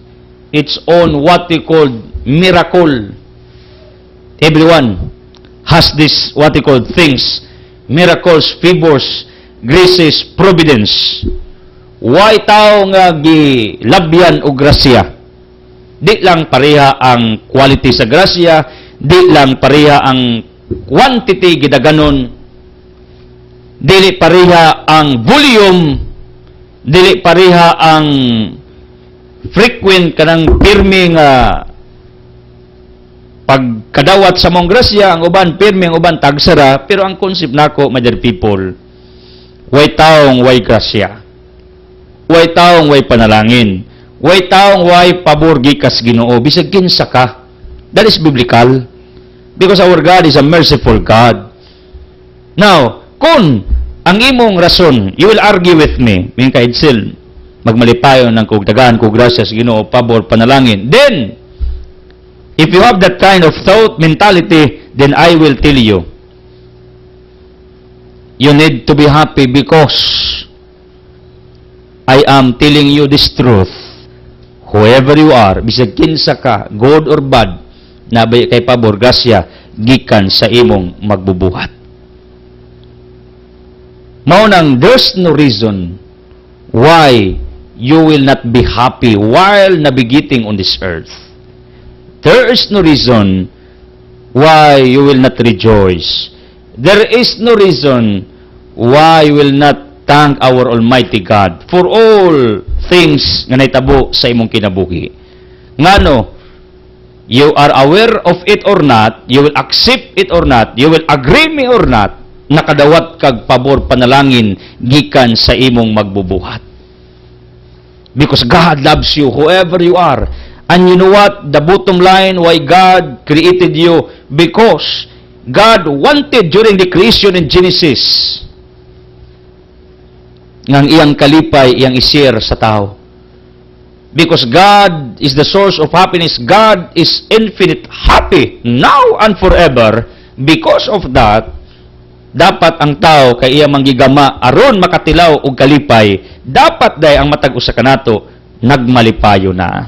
its own what we call miracle. Everyone has this what we call things, miracles, favors, graces, providence. Why tao nga gilabyan o grasya? Di lang pareha ang quality sa grasya, di lang pareha ang quantity gidaganon, dili pareha ang volume, dili pareha ang frequent kanang pirmi nga pagkadawat sa mong grasya, ang uban pirmi, ang uban tagsara. Pero ang concept nako, my dear people, way taong way grasya, way taong way panalangin, way taong way pabor gikas Ginoo bisag kinsa ka. That is biblical. Because our God is a merciful God. Now, kung ang imong rason, you will argue with me, min ka itself, magmalipayon ng kugdagaan, kugrasya sa Ginoo, pabor, panalangin, then, if you have that kind of thought, mentality, then I will tell you, you need to be happy because I am telling you this truth. Whoever you are, bisag kinsa ka, good or bad, nabay kay pabor grasya gikan sa imong magbubuhat. Maunang, there's no reason why you will not be happy while navigating on this earth. There is no reason why you will not rejoice. There is no reason why you will not thank our Almighty God for all things nga naitabo sa imong kinabuhi. Ngano, you are aware of it or not, you will accept it or not, you will agree me or not, nakadawat kag pabor panalangin gikan sa imong magbubuhat. Because God loves you, whoever you are. And you know what? The bottom line why God created you, because God wanted during the creation in Genesis ngang iyang kalipay, iyang i-share sa tao. Because God is the source of happiness. God is infinite happy now and forever. Because of that, dapat ang tao kay iya manggigama aron makatilaw og kalipay, dapat day ang matag usa kanato nagmalipayo na.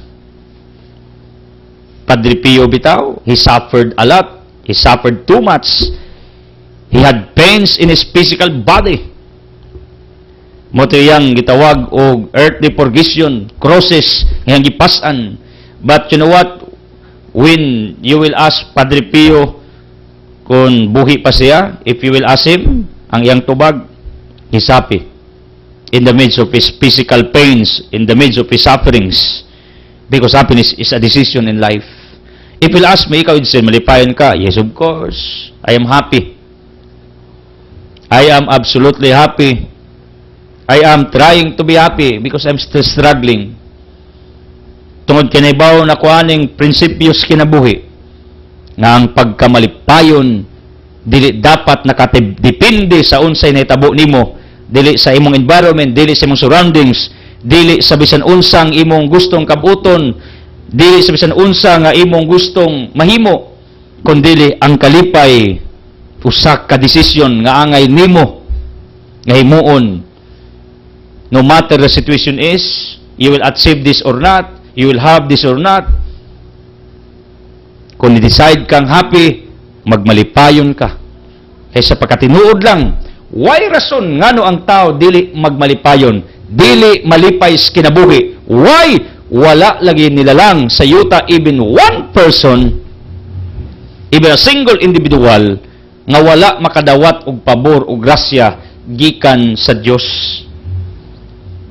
Padre Pio bitaw, he suffered a lot. He suffered too much. He had pains in his physical body. Moto yang gitawag og earthly purgation, crosses nga gipasan. But you know what? When you will ask Padre Pio kung buhi pa siya, if you will ask him, ang iyang tubag, he's happy. In the midst of his physical pains, in the midst of his sufferings. Because happiness is a decision in life. If you'll ask me, ikaw, Edson, malipayan ka? Yes, of course. I am happy. I am absolutely happy. I am trying to be happy because I'm still struggling. Tungod kinibaw na kuaning prinsipyos kinabuhi nga ang pagkamalipayon dili dapat nakadepende sa unsay nahitabo nimo, dili sa imong environment, dili sa imong surroundings, dili sa bisan unsang imong gustong kabuton, dili sa bisan unsa nga imong gustong mahimo, kundi ang kalipay usa ka desisyon nga angay nimo nga himuon. No matter the situation is, you will achieve this or not, you will have this or not. Kung i-decide kang happy, magmalipayon ka. Kaysa pagkatinuod lang, why rason ngano ang tao dili magmalipayon, dili malipay sa kinabuhi? Why? Wala lagi nila lang sa yuta even one person, even a single individual, nga wala makadawat og pabor o grasya gikan sa Dios.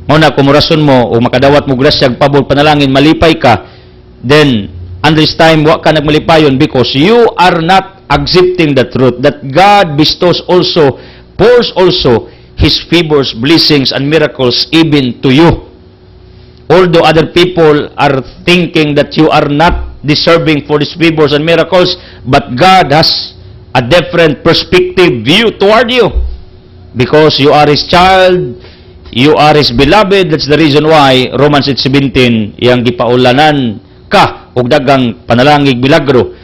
Muna, kung rason mo o makadawat mo grasya, pabor, panalangin, malipay ka, then, and this time, wa ka nagmalipayon because you are not accepting the truth that God bestows also, pours also, His favors, blessings, and miracles even to you. Although other people are thinking that you are not deserving for His favors and miracles, but God has a different perspective view toward you. Because you are His child, you are His beloved. That's the reason why Romans 8:17 yang gipaulanan ka og dagang panalangig milagro.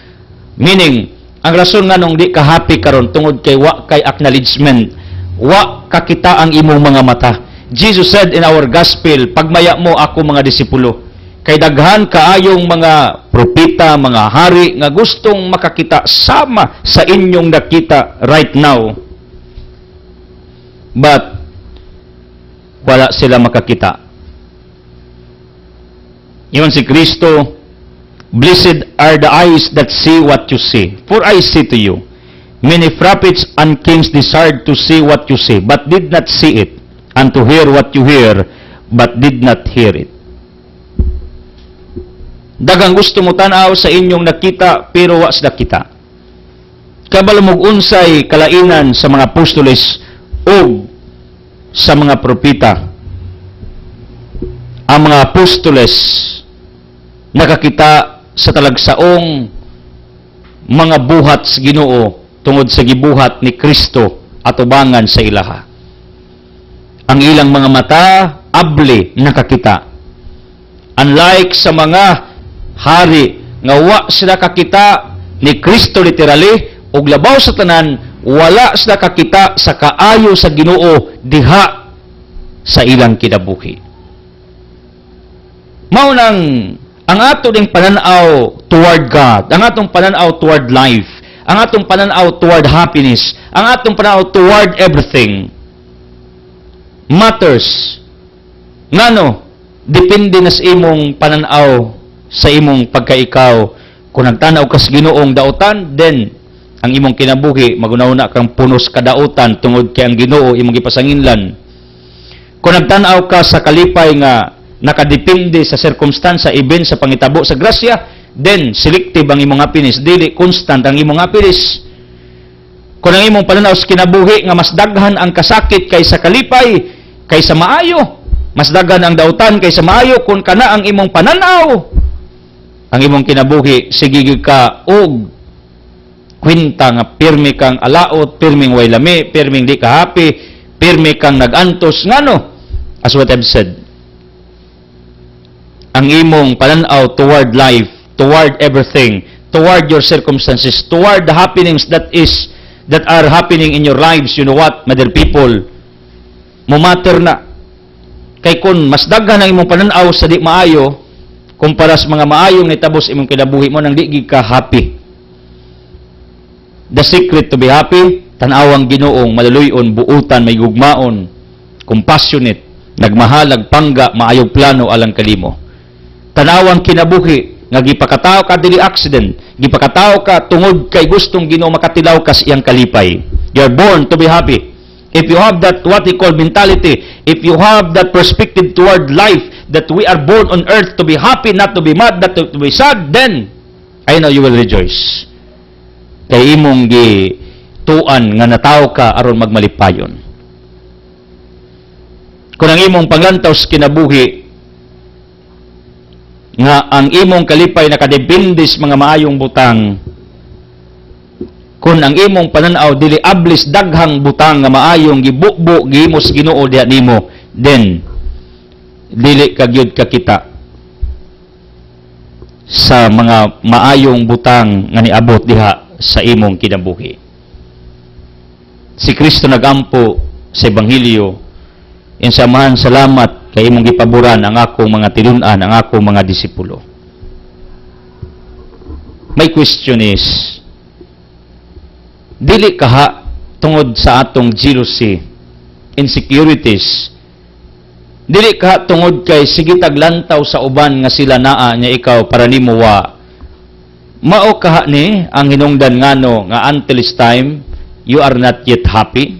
Meaning, ang rason nga nung di ka happy karon tungod kay wa kay acknowledgement, wa kakita ang imong mga mata. Jesus said in our gospel, pagmaya mo ako mga disipulo, kay daghan kaayong mga propeta, mga hari nga gustong makakita sama sa inyong nakita right now. But wala sila makakita. Iyon si Kristo, blessed are the eyes that see what you see. For I say to you, many prophets and kings desired to see what you see, but did not see it, and to hear what you hear, but did not hear it. Dagang gusto mo tanaw sa inyong nakita, pero wa sa nakita. Kabalamog unsay kalainan sa mga apostoles o sa mga propeta. Ang mga apostoles nakakita sa talagsaong mga buhat sa Ginoo tungod sa gibuhat ni Kristo at ubangan sa ilaha. Ang ilang mga mata abli nakakita. Unlike sa mga hari nga wa sila kakita ni Kristo literally ug labaw sa tanan, wala sila kakita sa kaayo sa Ginoo diha sa ilang kinabuhi. Mao nang ang ato ding pananaw toward God, ang atong pananaw toward life, ang atong pananaw toward happiness, ang atong pananaw toward everything matters. Ngano? Depende na sa imong pananaw sa imong pagkaikaw. Kung nagtanaw ka sa Ginoong dautan, then ang imong kinabuhi magunauna kang punos kadautan tungod kay ang Ginoo imong gipasanginlan. Kung nagtanaw ka sa kalipay nga nakadepende sa sirkumstansya, even sa pangitabo sa grasya, then selective ang imong happiness, dili constant ang imong happiness. Kung ang imong pananaw sa kinabuhi nga mas daghan ang kasakit kaysa kalipay, kaysa maayo, mas daghan ang dautan kaysa maayo, kung kana ang imong pananaw, ang imong kinabuhi, sige ka og kwenta nga pirmi kang alaot, pirming way lami, pirming di ka happy, pirmi kang nagantos, ngano? As what I've said, ang imong pananaw toward life, toward everything, toward your circumstances, toward the happenings that are happening in your lives, you know what, my dear people, mumatter na. Kay kun mas daghan ang imong pananaw sa di maayo, kumpara sa mga maayong nitabos imong kinabuhi mo, nang di gid ka happy. The secret to be happy, tanawang Ginoong, maluluyon, buutan, may gugmaon, compassionate, nagmahalag, pangga, maayong plano alang kalimo. Tanawang kinabuhi, nga gipakatao ka dili accident, gipakatao ka tungod kay gustong Ginoo makatilaw ka sa iyang kalipay. You're born to be happy. If you have that what we call mentality, if you have that perspective toward life, that we are born on earth to be happy, not to be mad, not to be sad, then I know you will rejoice. Kay imong gituan nga nataw ka aron magmalipayon. Kung ang imong panglantaw sa kinabuhi nga ang imong kalipay nakadepende sa mga maayong butang, kung ang imong pananaw dili ablis daghang butang nga maayong gibukbo gihimos Ginoo diha nimo, then dili ka gyud kakita sa mga maayong butang nga niabot diha sa imong kinabuhi. Si Kristo nagampo sa Ebanghelyo, insamahan salamat kay imong gipaboran ang akong mga tinun-an, ang akong mga disipulo. My question is, dili kaha tungod sa atong jealousy, insecurities, dili kaha tungod kay sige taglantaw sa uban nga sila naa nya ikaw para nimo wa, mao kaha ni ang hinungdan ngano nga until this time you are not yet happy?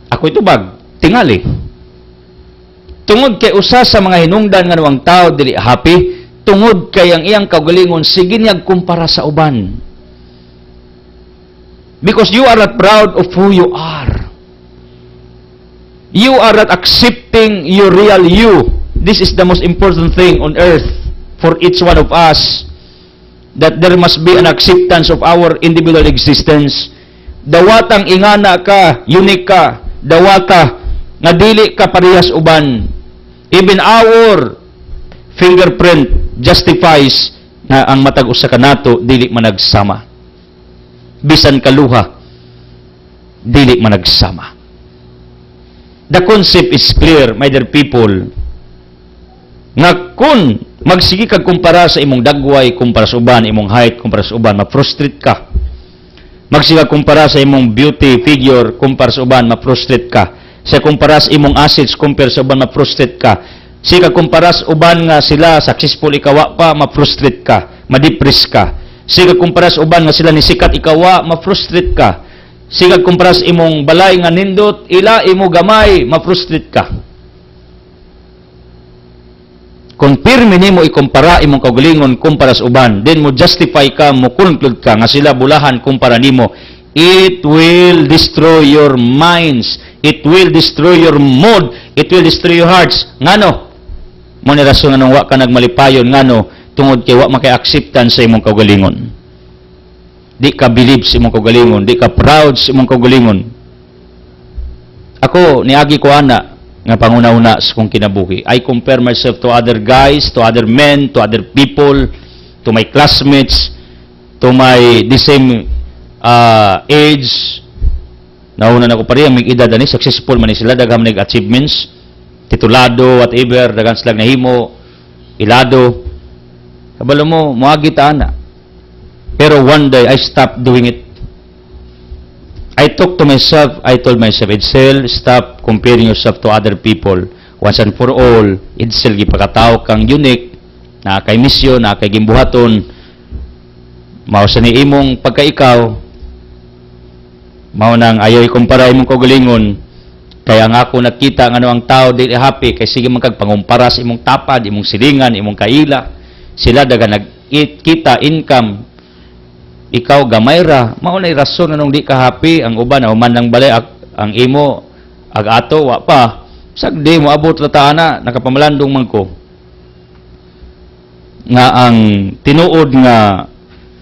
Ako itubag, tingali. Tungod kay usa sa mga hinungdan nga ang tao dili happy, tungod kay ang iyang kaugalingon sige niyag kumpara sa uban. Because you are not proud of who you are. You are not accepting your real you. This is the most important thing on earth for each one of us, that there must be an acceptance of our individual existence. Dawatang ingana ka, unique ka, dawata nga dili ka parehas uban. Even our fingerprint justifies na ang matag usa ka nato dili managsama. Bisan kaluha, dili managsama. The concept is clear, my dear people, nga kun magsigi kag kumpara sa imong dagway, kumpara sa uban, imong height, kumpara sa uban, ma-frustrate ka. Magsigi kag kumpara sa imong beauty, figure, kumpara sa uban, ma-frustrate ka. Sa kumpara sa imong assets, kumpara sa uban, ma-frustrate ka. Sa kumpara sa uban nga sila successful, ikaw pa, ma-frustrate ka, ma-depress ka. Sa kumpara sa uban nga sila ni sikat, ikaw ma-frustrate ka. Sa kumpara sa imong balay nga nindot, ila imo gamay, ma-frustrate ka. Kung pirmi nimo ikumpara imong kaugalingon kumpara sa uban, then mo justify ka, mo conclude ka nga sila bulahan kumpara nimo, it will destroy your minds. It will destroy your mood. It will destroy your hearts. Ngano? Mo ni rason nga nung wa ka nagmalipayon, ngano? Tungod kay wa maki-acceptance sa imong kaugalingon. Di ka believe sa imong kaugalingon. Di ka proud sa imong kaugalingon. Ako, niagi ko ana, nga panguna-una sa kong kinabuhi. I compare myself to other guys, to other men, to other people, to my classmates, to my the same age. Nauna na ko pa rin, may edad ani, successful man sila, daghang nag-achievements, titulado, whatever, daghang silang nahimo, ilado. Kabalo mo, muagi ta na. Pero one day, I stopped doing it. I talked to myself, I told myself, Edsel, stop comparing yourself to other people. Once and for all, Edsel, gipakatao kang unique, na kay misyon, na kay gimbuhaton, mao sa ni imong pagkaikaw, mao nang ayaw ikumpara imong kaugalingon, kaya nga ako nakita nga ang tao dili happy kay sige man kag pangumpara sa imong tapad, imong silingan, imong kaila. Sila daga kita, income, ikaw gamay ra, mao nay rason nganong di ka happy, ang uban human lang balay ang imo ag-ato wa pa. Sagdi mo abot ra ta ana, nakapamalandong man ko. Nga ang tinuod nga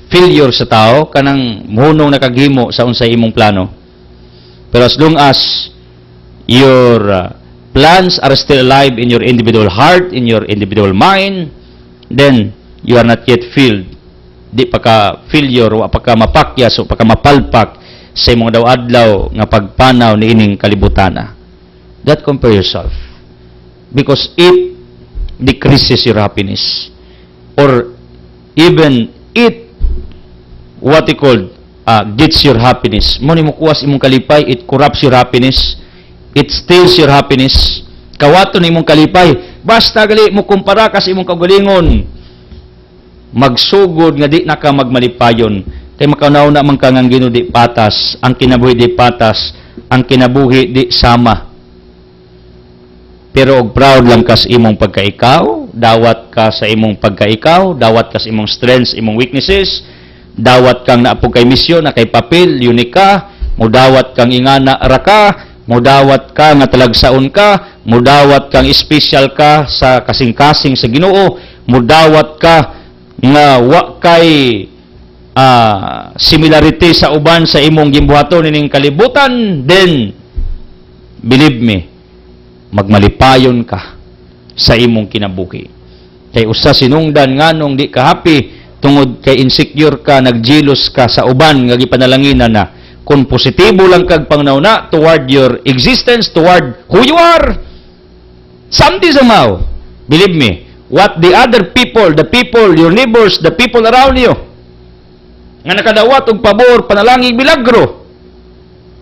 failure sa tao kanang muhunong nakaghimo sa unsay imong plano. Pero as long as your plans are still alive in your individual heart, in your individual mind, then you are not yet filled. Di pa ka failure, wa pa ka mapakyas, o pa ka mapalpak sa imong daw-adlaw nga pagpanaw ni ining kalibutana. That compare yourself. Because it decreases your happiness. Or even it, what you call, gets your happiness. Muna mo kuwas imong kalipay, it corrupts your happiness. It steals your happiness. Kawato ni imong kalipay. Basta gali mo kumpara ka sa imong kagalingon. Magsugod nga di na ka magmalipayon. Kay makaunaw na man kang ang di patas, ang kinabuhi di patas, ang kinabuhi di sama. Pero og proud lang ka sa imong pagkaikaw, dawat ka sa imong pagkaikaw, dawat ka sa imong strengths, imong weaknesses, dawat kang naapog kay misyon, na kay papel, unique ka, mudawat kang ingana ra ka, mudawat ka nga talagsaon ka, mudawat kang special ka sa kasing-kasing sa Ginoo, mudawat ka nga wa kay similarity sa uban sa imong gimbuhaton ining kalibutan, then believe me, magmalipayon ka sa imong kinabuhi. Kay usa sinungdan nganong di ka happy tungod kay insecure ka, nagjealous ka sa uban nga gipanalanginan na. Kung positibo lang kag pangnawna toward your existence, toward who you are, something somehow, believe me, what the other people, the people, your neighbors, the people around you, nga nakadawat og pabor, panalangin, milagro,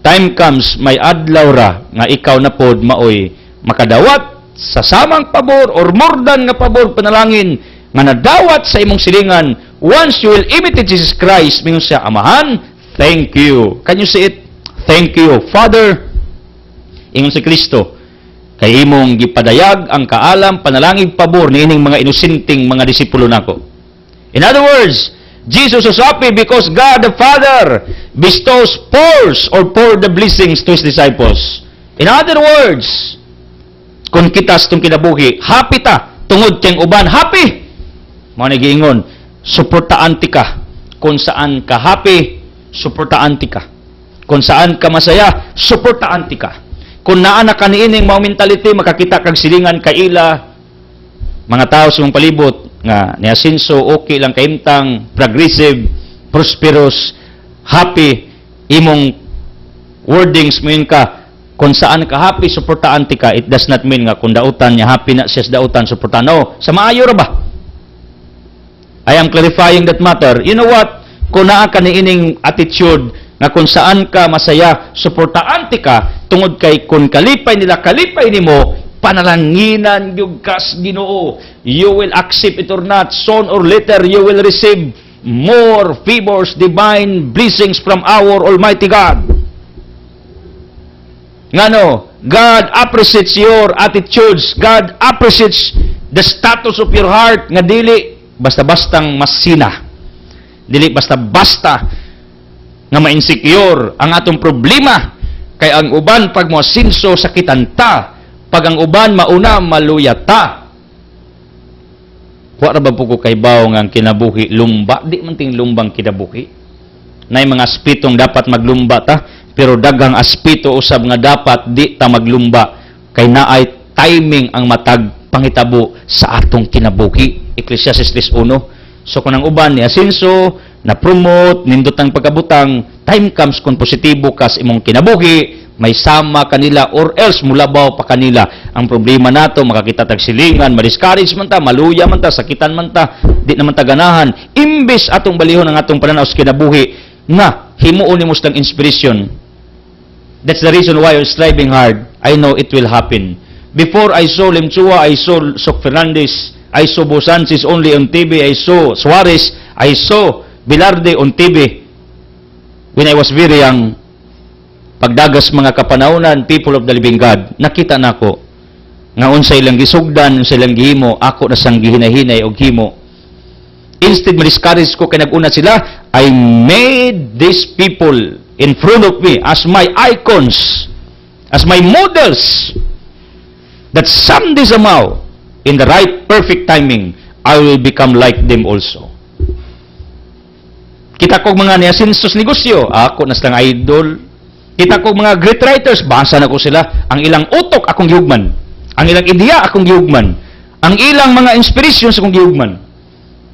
time comes, may adlaw ra, nga ikaw na pod maoy makadawat sa samang pabor or more than nga pabor, panalangin, nga nadawat sa imong silingan. Once you will imitate Jesus Christ, mingon siya, Amahan, thank you. Can you say it? Thank you, Father. Ingon si Kristo, kay imong gipadayag ang kaalam, panalangin, pabor ni ining mga inusinting mga disipulo nako. In other words, Jesus was happy because God the Father bestows pour the blessings to His disciples. In other words, kung kita sa itong kinabuhi, happy ta, tungod kang uban, happy. Mga nagiingon, suportaan ti ka. Kung saan ka happy, suportaan ti ka. Kung saan ka masaya, suportaan ti ka. Kung naana ka niining mga mentality, makakita kag silingan kaila, mga tao sa mong palibot, nga niasinso, okay lang kaimtang, progressive, prosperous, happy, imong wordings mo yun ka, kung saan ka happy, suportaan ti ka, it does not mean nga kung dautan niya, happy na siya sa dautan, suportaan. No, sa maayo ra ba? I am clarifying that matter. You know what? Kung naa ka niining attitude, nga kung saan ka masaya, suportaan ti ka, tungod kay kung kalipay nila, kalipay nimo, panalanginan yung kas Ginoo. You will accept it or not, soon or later, you will receive more favors, divine blessings from our Almighty God. Ngano, God appreciates your attitudes. God appreciates the status of your heart, nga dili basta-bastang masina. Dili basta-basta nga ma-insecure ang atong problema. Kay ang uban pag mo sinso sakitan ta, pag ang uban mauna maluyata. Wa ra ba po ko kay bawo nga ang kinabuhi lumba, di man ting lumbang kinabuhi. Nay mga aspitong dapat maglumba ta, pero daghang aspito usab nga dapat di ta maglumba, kay naay timing ang matag pangitabo sa atong kinabuhi. Ecclesiastes 3:1. So kung ang uban ni asenso, na promote, nindot ang pagkabutang, time comes kung positibo ka sa imong kinabuhi, may sama kanila or else mulabaw pa kanila. Ang problema nato, makakita tag silingan, ma-discourage man ta, maluya man ta, sakitan man ta, di naman ta ganahan. Imbes atong balihon ang atong pananaw sa kinabuhi, nga himuon nimo sang inspiration. That's the reason why I'm striving hard. I know it will happen. Before I saw Limchua, I saw Sok Fernandez, I saw Bo Sanchez only on TV, I saw Suarez, I saw Bilarde on TV. When I was very young, pagdagas mga kapanahonan, people of the living God, nakita nako nga unsay ilang gisugdan, unsay ilang gihimo, ako na sang gihinahinay og himo. Instead, ma-discourage ko kay nag-una sila, I made these people in front of me as my icons, as my models, that someday somehow, in the right perfect timing, I will become like them also. Kita ko mga niasinsos negosyo, ako na silang idol. Kita ko mga great writers, basa na ko sila. Ang ilang utok akong gihugman. Ang ilang ideya akong gihugman. Ang ilang mga inspirations akong gihugman.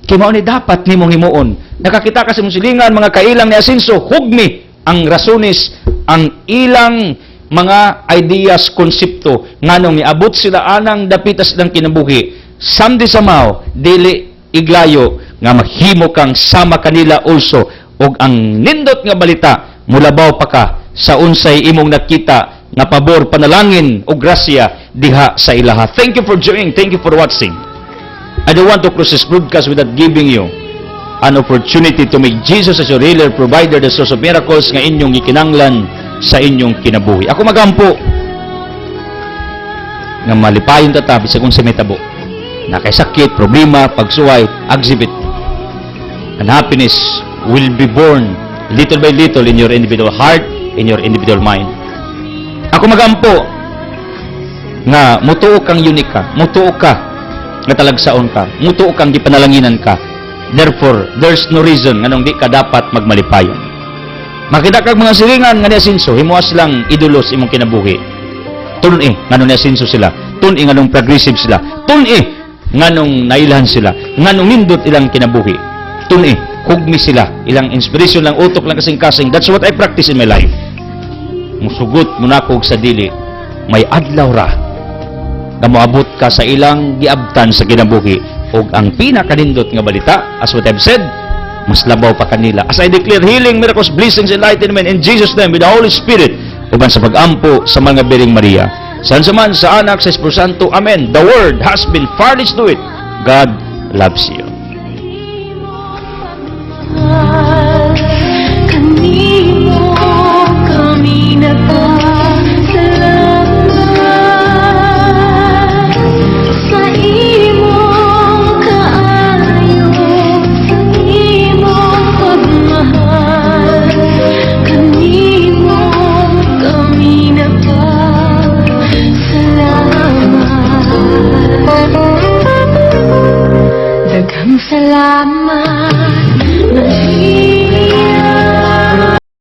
Kaya mao ni dapat nimong himuon. Nakakita ka sa mong silingan, mga kailang ni asinso, hugmi ang rasones, ang ilang mga ideas, konsepto, nganong niabot sila anang dapitas ng kinabuhi. Someday somehow, dili iglayo, nga mahimo kang sama kanila also, og ang nindot nga balita, mulabaw pa ka sa unsay imong nakita, nga pabor, panalangin, o grasya, diha sa ilaha. Thank you for joining, thank you for watching. I don't want to close this broadcast without giving you an opportunity to make Jesus as your healer, provider, the source of miracles nga inyong ikinanglan sa inyong kinabuhi. Ako magampo nga malipayon tatabi sa kung sa metabo na kay sakit, problema, pagsuway, exhibit. And happiness will be born little by little in your individual heart, in your individual mind. Ako magampo nga mutuo kang unique ka, mutuo ka nga talagsaon ka, mutuo kang gipanalanginan ka. Therefore, there's no reason nganong di ka dapat magmalipayon. Makita kag mga silingan nga niasinso, himuas lang idulos imong kinabuhi. Tun-i nganong niasinso sila, tun-i nganong progressive sila, tun-i nganong nailahan sila, nganong nindot ilang kinabuhi. Tun-i hugmi sila, ilang inspiration lang, utok lang kasing-kasing. That's what I practice in my life. Musugot muna ko sa dili, may adlaw ra na moabot ka sa ilang giabtan sa kinabuhi, og ang pinakanindot nga balita, as what I've said, mas labaw pa kanila. As I declare healing, miracles, blessings, enlightenment in Jesus' name with the Holy Spirit, uban sa pag-ampo sa mga Biring Maria, saan man sa Anak, sa Espiritu Santo. Amen. The Word has been furnished to it. God loves you.